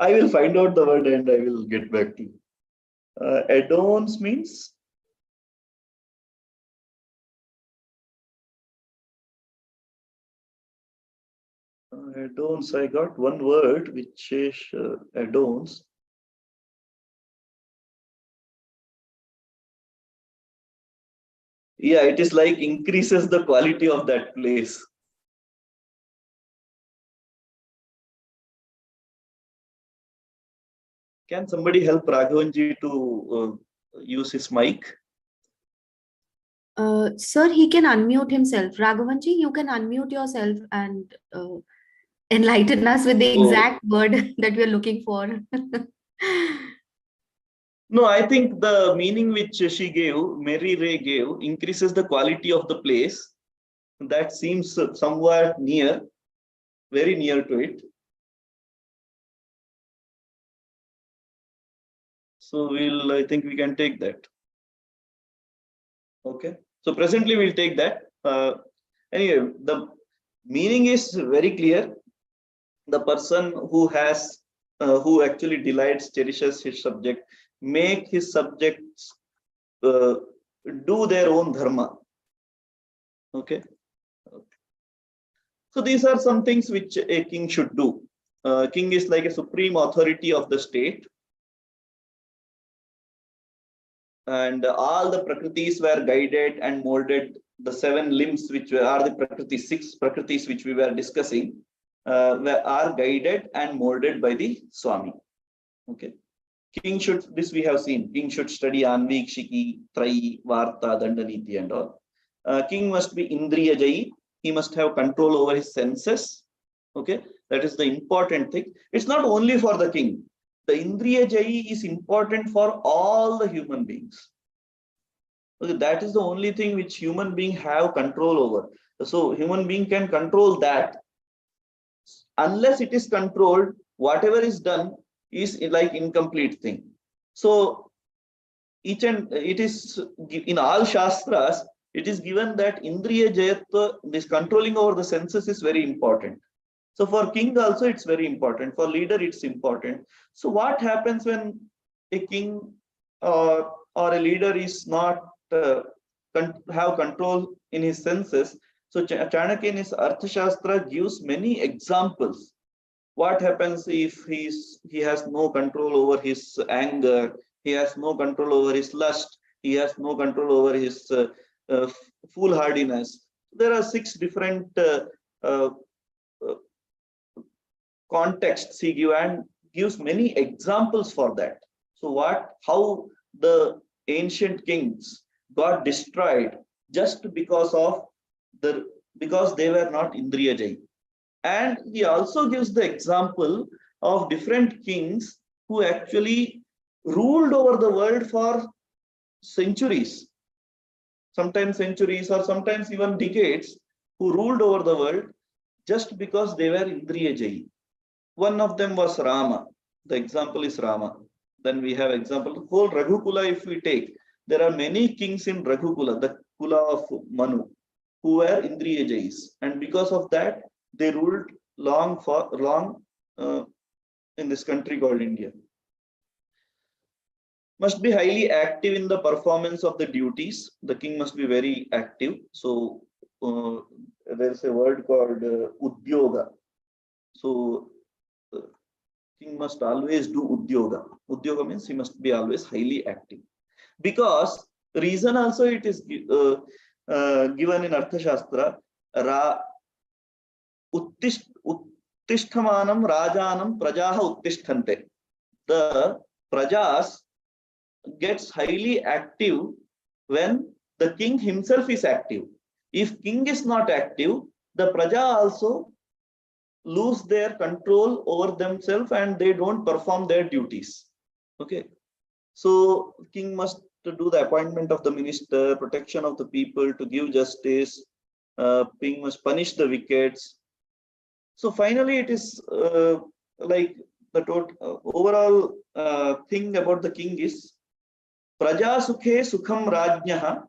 Speaker 1: I will find out the word and I will get back to you. Adorns means adorns. I got one word which is adorns. Yeah, it is like increases the quality of that place. Can somebody help Raghavanji to use his mic?
Speaker 2: Sir, he can unmute himself. Raghavanji, you can unmute yourself and enlighten us with the exact word that we are looking for.
Speaker 1: No, I think the meaning which she gave, Mary Ray gave, increases the quality of the place. That seems somewhat near, very near to it. So I think we can take that. Okay. So presently we'll take that. Anyway, the meaning is very clear. The person who has, who actually delights, cherishes his subject, make his subjects do their own dharma. Okay. So these are some things which a king should do. King is like a supreme authority of the state. And all the prakritis were guided and molded. The seven limbs which are the prakriti, six prakritis which we were discussing, are guided and molded by the Swami. Okay. King should, this we have seen, king should study Anvik, Shiki, Trai, Varta, Dandaniti and all. King must be Indriya Jayi. He must have control over his senses. Okay, that is the important thing. It's not only for the king. The Indriya Jayi is important for all the human beings. Okay, that is the only thing which human being have control over. So human being can control that. Unless it is controlled, whatever is done is like incomplete thing. So each and it is in all shastras, it is given that Indriya Jayatva, this controlling over the senses is very important. So for king also it's very important. For leader it's important. So what happens when a king or a leader is not have control in his senses? So Chanakya in his Arthashastra gives many examples. What happens if he has no control over his anger, he has no control over his lust, he has no control over his foolhardiness. There are 6 different contexts he gives many examples for that. So how the ancient kings got destroyed just because they were not Indriya Jayi. And he also gives the example of different kings who actually ruled over the world for centuries, sometimes centuries or sometimes even decades, who ruled over the world just because they were Indriya Jayi. One of them was Rama. The example is Rama. Then we have example, the whole Raghukula if we take, there are many kings in Raghukula, the Kula of Manu, who were Indriya Jayis. And because of that, they ruled long in this country called India. Must be highly active in the performance of the duties. The king must be very active. So there's a word called Udyoga. So king must always do Udyoga. Udyoga means he must be always highly active. Because reason also it is given in Arthashastra, Uttishtamanam Rajanam Prajaha Uttishtante. The Prajas gets highly active when the king himself is active. If king is not active, the Praja also lose their control over themselves and they don't perform their duties. Okay. So king must do the appointment of the minister, protection of the people, to give justice. King must punish the wickeds. So finally, it is like the total overall thing about the king is Praja Sukhe Sukham Rajnyaha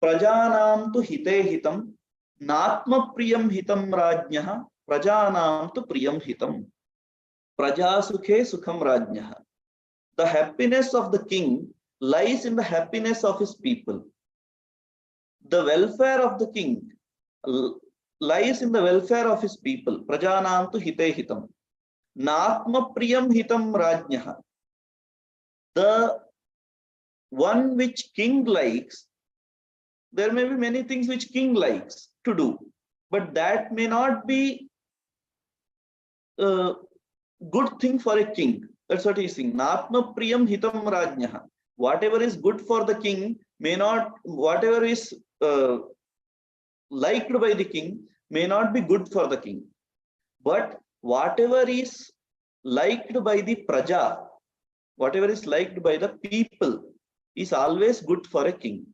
Speaker 1: Prajanam tu Hite Hitam Natma Priyam Hitam Rajnyaha Prajanam tu Priyam Hitam. Praja Sukhe Sukham Rajnyaha. The happiness of the king lies in the happiness of his people. The welfare of the king lies in the welfare of his people. Prajanam tu Hite Hitam. Natma Priyam Hitam Rajnyaha. The one which king likes, there may be many things which king likes to do, but that may not be a good thing for a king. That's what he's saying. Natma Priyam Hitam Rajnyaha. Whatever is good for the king may not, whatever is liked by the king may not be good for the king. But whatever is liked by the Praja, whatever is liked by the people, is always good for a king.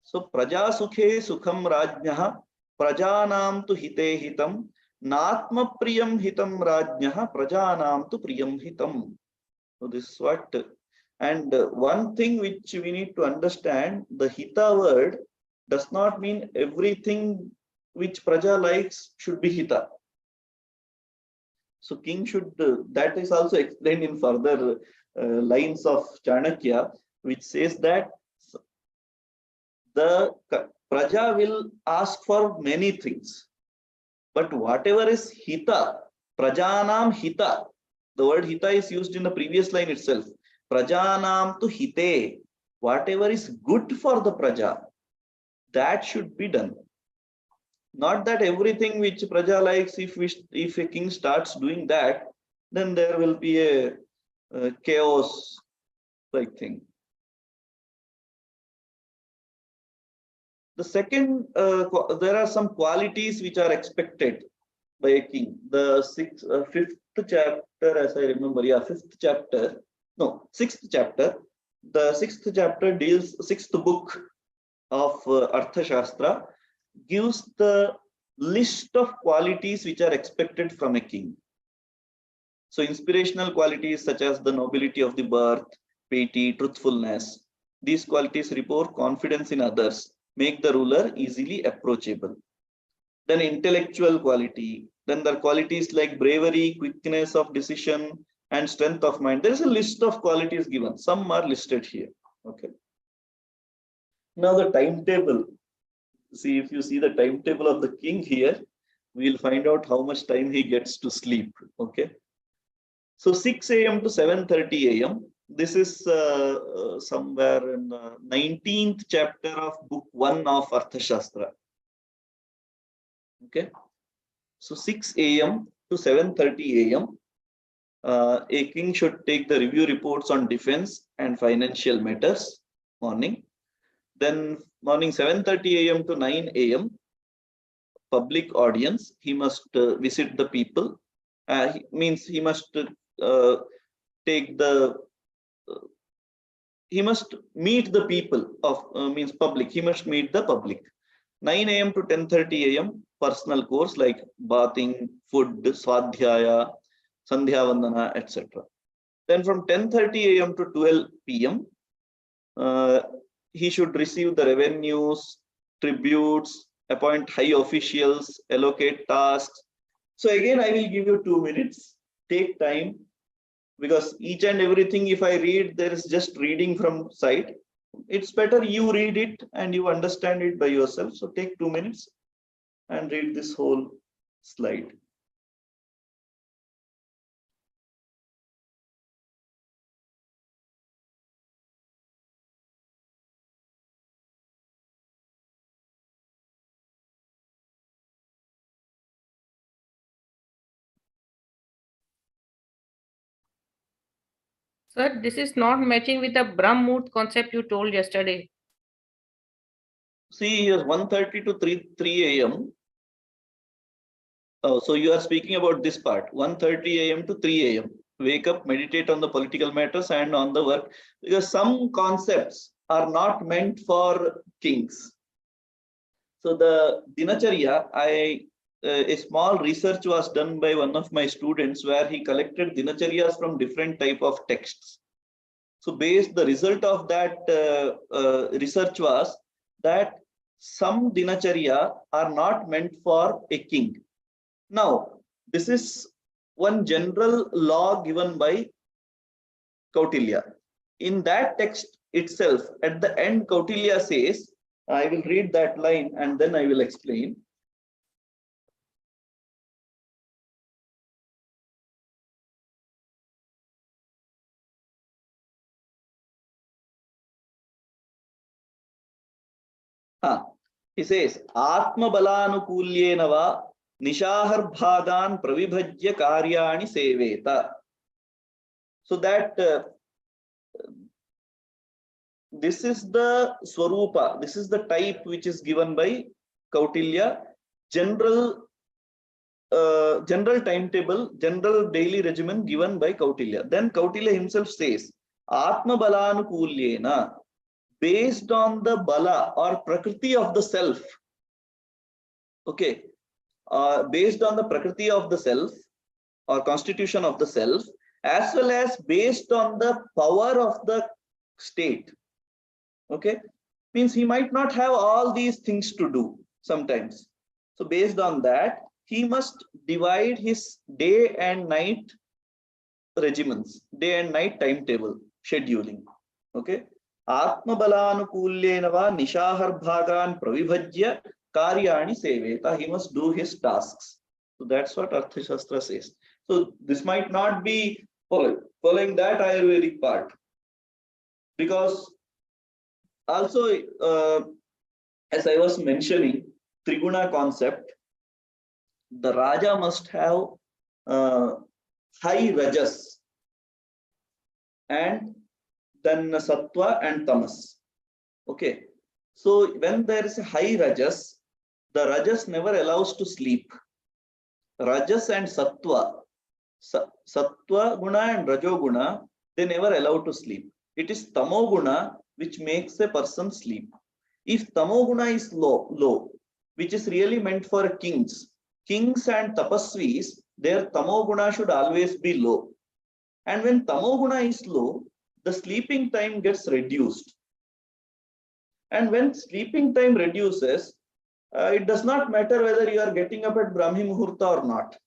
Speaker 1: So Praja Sukhe Sukham Rajnyaha Prajanam tu Hite Hitam Natma Priyam Hitam Rajnyaha Prajanam tu Priyam Hitam. So this is what, and one thing which we need to understand, the Hita word does not mean everything which Praja likes should be Hita. So king should, that is also explained in further lines of Chanakya, which says that the Praja will ask for many things, but whatever is Hita, Prajanam Hita, the word Hita is used in the previous line itself. Prajanam tu Hite, whatever is good for the Praja, that should be done. Not that everything which Praja likes, if a king starts doing that, then there will be a chaos like thing. The second, there are some qualities which are expected by a king. The fifth chapter, as I remember, fifth chapter, no, sixth chapter. The sixth chapter sixth book of Arthashastra gives the list of qualities which are expected from a king. So inspirational qualities such as the nobility of the birth, piety, truthfulness. These qualities report confidence in others, make the ruler easily approachable. Then intellectual quality. Then there are qualities like bravery, quickness of decision, and strength of mind. There is a list of qualities given. Some are listed here. Okay. Now the timetable. See, if you see the timetable of the king here, we'll find out how much time he gets to sleep. Okay. So 6 a.m. to 7:30 a.m. This is somewhere in the 19th chapter of book 1 of Arthashastra. Okay. So 6 a.m. to 7:30 a.m. A king should take the review reports on defense and financial matters morning. Then morning 7:30 a.m. to 9 a.m. public audience. He must visit the people. Means he must take the he must meet the people of means public. He must meet the public. 9 a.m. to 10:30 a.m. personal course like bathing, food, swadhyaya, sandhya vandana, etc. Then from 10:30 a.m. to 12 p.m. He should receive the revenues, tributes, appoint high officials, allocate tasks. So again, I will give you 2 minutes. Take time, because each and everything, if I read, there is just reading from side. It's better you read it and you understand it by yourself. So take 2 minutes and read this whole slide.
Speaker 3: Sir, this is not matching with the Brahmut concept you told yesterday.
Speaker 1: See, here's 1:30 to 3 a.m. Oh, so you are speaking about this part, 1:30 a.m. to 3 a.m. Wake up, meditate on the political matters and on the work, because some concepts are not meant for kings. So the Dinacharya, a small research was done by one of my students where he collected Dinacharyas from different type of texts. So the result of that research was that some Dinacharya are not meant for a king. Now, this is one general law given by Kautilya. In that text itself, at the end, Kautilya says, I will read that line and then I will explain. He says, Atma balanukulyena va nishaharbhagan pravibhajya karyani seveta. So that this is the swarupa, this is the type which is given by Kautilya, general timetable, general daily regimen given by Kautilya. Then Kautilya himself says, Atma balanukulyena, based on the bala or prakriti of the self. Okay, based on the prakriti of the self or constitution of the self, as well as based on the power of the state. Okay, means he might not have all these things to do sometimes. So based on that, he must divide his day and night regimens, day and night timetable, scheduling. Okay, Atma balanukulyena va nishaharbhagan pravibhajya karyani seveta. He must do his tasks. So that's what Arthashastra says. So this might not be following that Ayurvedic part, because also as I was mentioning, Triguna concept, the Raja must have high Rajas and then Sattva and Tamas. Okay. So when there is a high Rajas, the Rajas never allows to sleep. Rajas and Sattva, Sattva Guna and Rajo Guna, they never allow to sleep. It is Tamo Guna which makes a person sleep. If Tamo Guna is low, which is really meant for kings and tapasvis, their Tamo Guna should always be low. And when Tamo Guna is low, the sleeping time gets reduced. And when sleeping time reduces, it does not matter whether you are getting up at Brahmi Muhurta or not.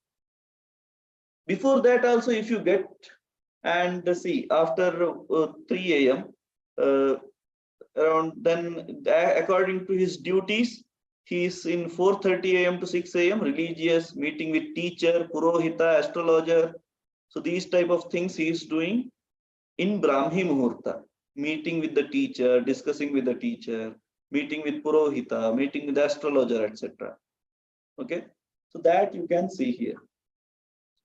Speaker 1: Before that also, if you get and see after 3 a.m. Around then, according to his duties, he is in 4:30 a.m. to 6 a.m. religious meeting with teacher, purohita, astrologer. So these type of things he is doing in Brahmi Muhurta, meeting with the teacher, discussing with the teacher, meeting with purohita, meeting with the astrologer, etc. Okay, so that you can see here.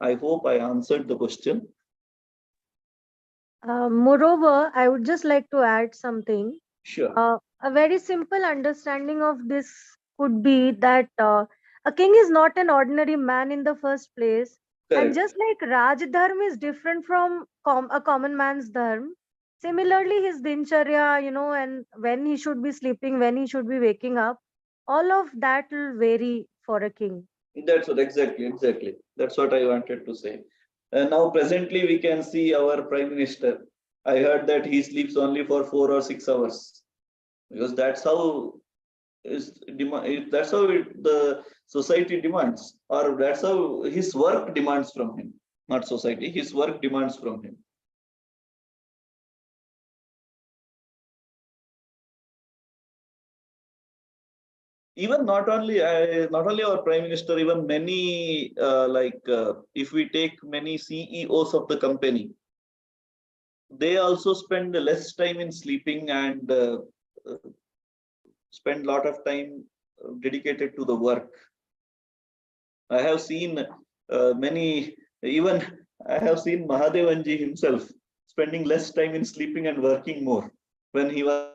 Speaker 1: I hope I answered the question.
Speaker 4: Moreover, I would just like to add something.
Speaker 1: Sure.
Speaker 4: A very simple understanding of this could be that a king is not an ordinary man in the first place. And
Speaker 1: Correct.
Speaker 4: just like Raj Dharma is different from a common man's dharma, similarly his dincharya, and when he should be sleeping, when he should be waking up, all of that will vary for a king.
Speaker 1: That's what exactly. That's what I wanted to say. And now presently we can see our Prime Minister. I heard that he sleeps only for 4 or 6 hours because that's how the society demands, or that's how his work demands from him. Not society, his work demands from him. Even not only our Prime Minister, even many if we take many CEOs of the company, they also spend less time in sleeping and spend a lot of time dedicated to the work. I have seen many, even I have seen Mahadevanji himself spending less time in sleeping and working more when he was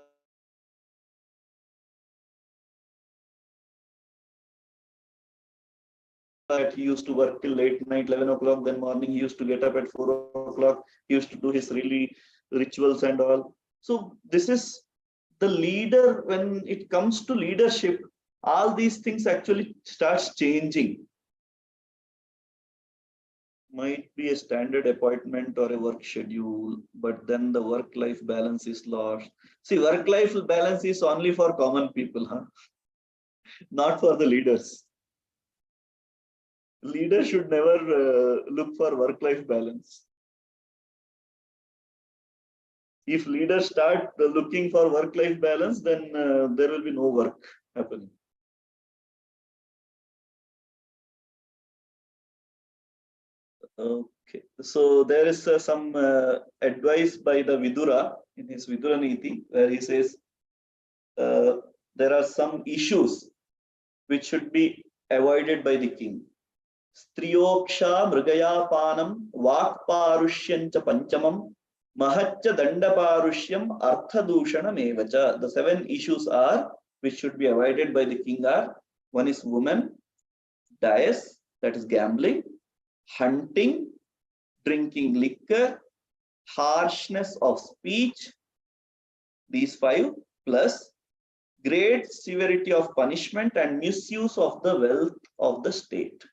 Speaker 1: that he used to work till late night, 11 o'clock, then morning he used to get up at 4 o'clock. He used to do his really rituals and all. So this is the leader. When it comes to leadership, all these things actually starts changing. Might be a standard appointment or a work schedule, but then the work-life balance is lost. See, work-life balance is only for common people, huh? Not for the leaders. Leaders should never look for work-life balance. If leaders start looking for work-life balance, then there will be no work happening. Okay, so there is some advice by the Vidura in his Vidura Niti, where he says there are some issues which should be avoided by the king. Striyoksha mrigayapanam vakparushyamcha panchamam mahaccha dandaparushyam arthadushanam evacha. The 7 issues are which should be avoided by the king are: one is woman, dice, that is gambling, hunting, drinking liquor, harshness of speech, these 5, plus great severity of punishment and misuse of the wealth of the state.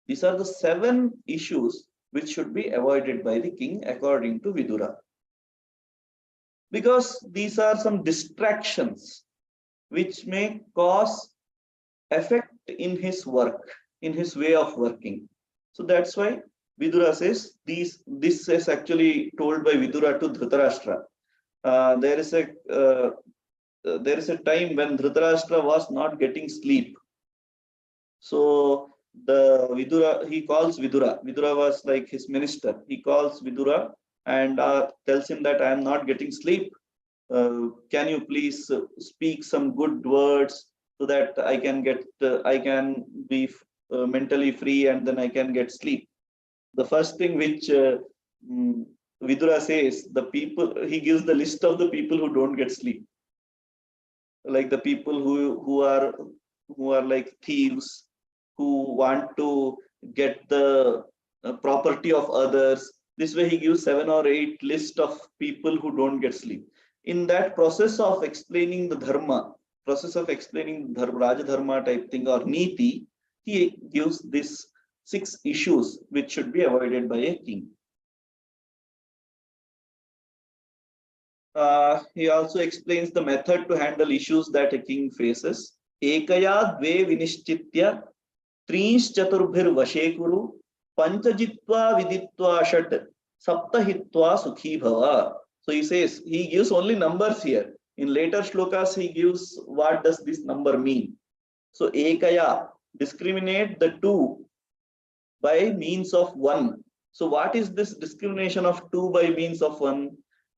Speaker 1: These are the 7 issues which should be avoided by the king according to Vidura. Because these are some distractions which may cause effect in his work, in his way of working. So that's why Vidura says this is actually told by Vidura to Dhritarashtra. There is a time when Dhritarashtra was not getting sleep. So the Vidura, he calls Vidura. Vidura was like his minister. He calls Vidura and tells him that I am not getting sleep. Can you please speak some good words so that I can be mentally free and then I can get sleep. The first thing which Vidura says, he gives the list of the people who don't get sleep, like the people who are like thieves, who want to get the property of others. This way he gives 7 or 8 list of people who don't get sleep. In that process of explaining the dharma, Raja Dharma type thing or niti, he gives this 6 issues which should be avoided by a king. He also explains the method to handle issues that a king faces. Ekaya dve vinishchitya Trinsh chaturbhir vashe kuru panchajitva viditva shat saptahitva sukhi bhava. So he gives only numbers here. In later shlokas, he gives what does this number mean. So ekaya, discriminate the 2 by means of 1. So what is this discrimination of 2 by means of 1?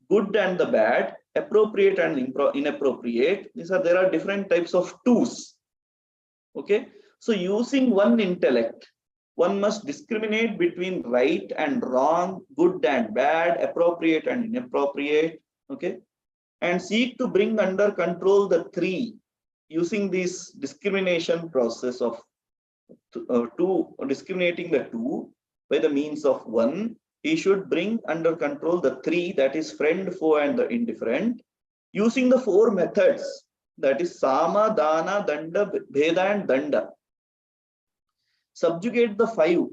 Speaker 1: Good and the bad, appropriate and inappropriate. There are different types of 2s. Okay. So using one intellect, one must discriminate between right and wrong, good and bad, appropriate and inappropriate. Okay. And seek to bring under control the 3 using this discrimination process of discriminating the 2 by the means of 1. He should bring under control the 3, that is friend, foe and the indifferent, using the 4 methods, that is sama, dana, danda, bheda and danda. Subjugate the 5,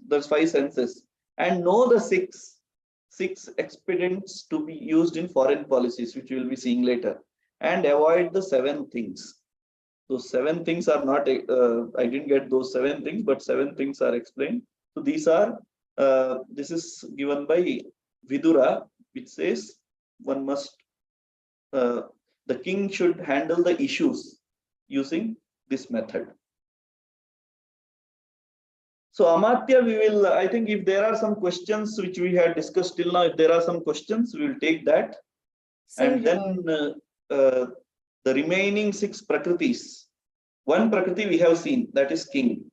Speaker 1: the 5 senses, and know the 6 expedients to be used in foreign policies, which we will be seeing later, and avoid the 7 things. Those 7 things are not, I didn't get those 7 things, but 7 things are explained. So these are, this is given by Vidura, which says one must, the king should handle the issues using this method. So Amatya, we will, I think if there are some questions which we had discussed till now, if there are some questions, we will take that.
Speaker 5: Sir,
Speaker 1: and then the remaining 6 prakritis. 1 prakriti we have seen, that is king.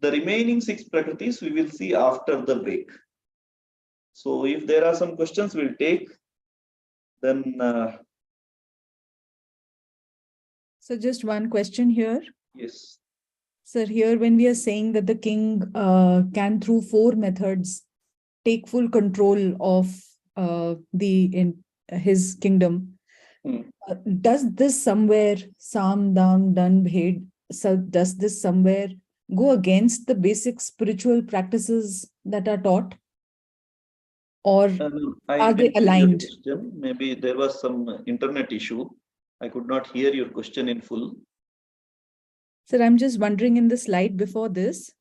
Speaker 1: The remaining 6 prakritis we will see after the break. So if there are some questions, we'll take. Then
Speaker 5: so just one question here.
Speaker 1: yes.
Speaker 5: Sir, here when we are saying that the king can through 4 methods take full control of his kingdom, does this somewhere, Sam, Dam, Dan, Bhed, so does this somewhere go against the basic spiritual practices that are taught? Or are they aligned?
Speaker 1: Maybe there was some internet issue. I could not hear your question in full.
Speaker 5: Sir, I'm just wondering in the slide before this,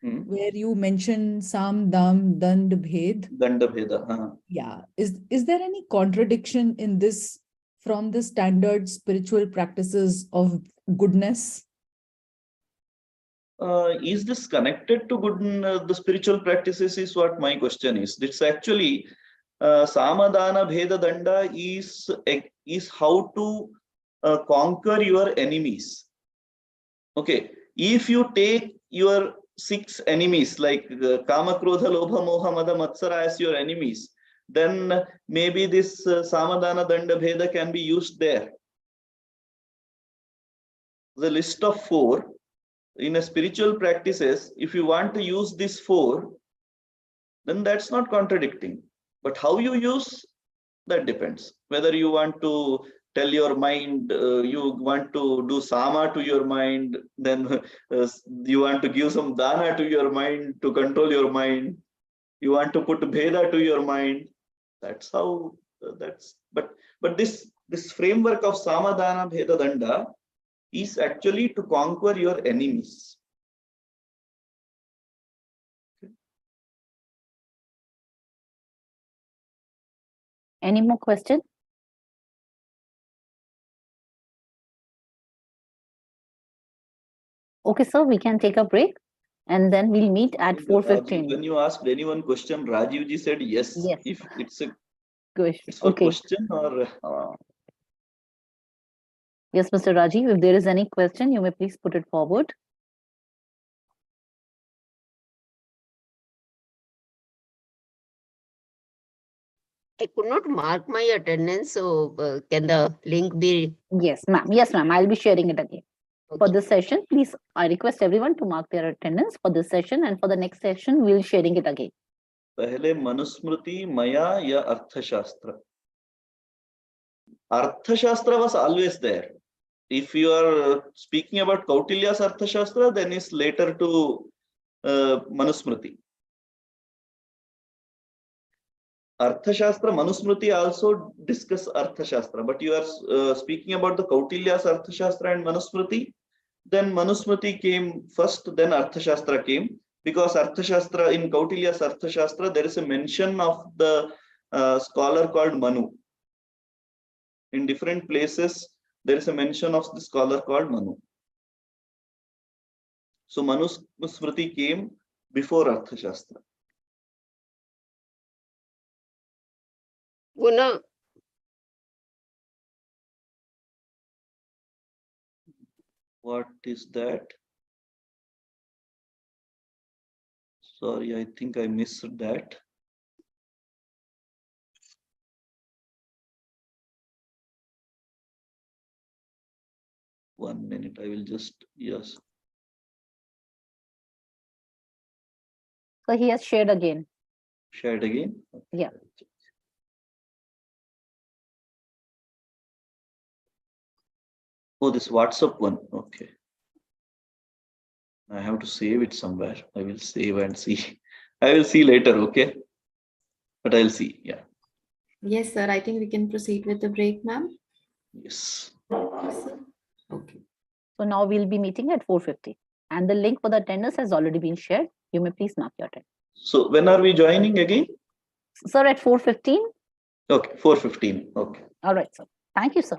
Speaker 5: where you mentioned Sam, Dam, Dand, Bhed.
Speaker 1: Danda Bheda.
Speaker 5: Yeah. Is there any contradiction in this from the standard spiritual practices of goodness?
Speaker 1: Is this connected to good, the spiritual practices is what my question is. It's actually Samadana Bheda Danda is how to conquer your enemies. Okay, if you take your 6 enemies like Kama, Krodha, Lobha, Moha, Mada, Matsara as your enemies, then maybe this Samadana Danda Bheda can be used there. The list of 4 in a spiritual practices, if you want to use these 4, then that's not contradicting. But how you use, that depends. Whether you want to tell your mind, you want to do sama to your mind, then you want to give some dana to your mind to control your mind. You want to put bheda to your mind. That's how. But this framework of sama, dana, bheda, danda is actually to conquer your enemies.
Speaker 6: Any more questions? Okay, sir, we can take a break and then we'll meet at 4:15.
Speaker 1: When you asked anyone question, Rajiv ji said yes.
Speaker 6: Yes.
Speaker 1: If it's a
Speaker 6: Good.
Speaker 1: it's for
Speaker 6: Okay.
Speaker 1: question or
Speaker 6: Yes, Mr. Rajiv, if there is any question, you may please put it forward.
Speaker 7: I could not mark my attendance, so can the link be?
Speaker 6: Yes, ma'am. Yes, ma'am. I'll be sharing it again. For
Speaker 7: Okay.
Speaker 6: this session, please, I request everyone to mark their attendance for this session, and for the next session, we'll sharing it again.
Speaker 1: पहले मनुस्मृति मया या अर्थशास्त्र. Arthashastra was always there. If you are speaking about Kautilya's Arthashastra, then it's later to Manusmriti. Arthashastra, Manusmriti also discuss Arthashastra, but you are speaking about the Kautilya's Arthashastra and Manusmriti, then Manusmriti came first, then Arthashastra came, because Arthashastra, in Kautilya's Arthashastra, there is a mention of the scholar called Manu. In different places, there is a mention of the scholar called Manu. So Manusmriti came before Arthashastra.
Speaker 7: Guna,
Speaker 1: What is that? Sorry, I think I missed that. One minute, I will just, yes.
Speaker 6: So he has shared again.
Speaker 1: Shared again? Okay.
Speaker 6: Yeah.
Speaker 1: Oh, this WhatsApp one. Okay. I have to save it somewhere. I will save and see. I will see later, okay? But I'll see, yeah.
Speaker 2: Yes, sir. I think we can proceed with the break, ma'am.
Speaker 1: Yes.
Speaker 2: Yes, sir. Okay.
Speaker 6: So now we'll be meeting at 4:50. And the link for the attendance has already been shared. You may please mark your attendance.
Speaker 1: So when are we joining again?
Speaker 6: Sir, at 4:15?
Speaker 1: Okay, 4:15. Okay.
Speaker 6: All right, sir. Thank you, sir.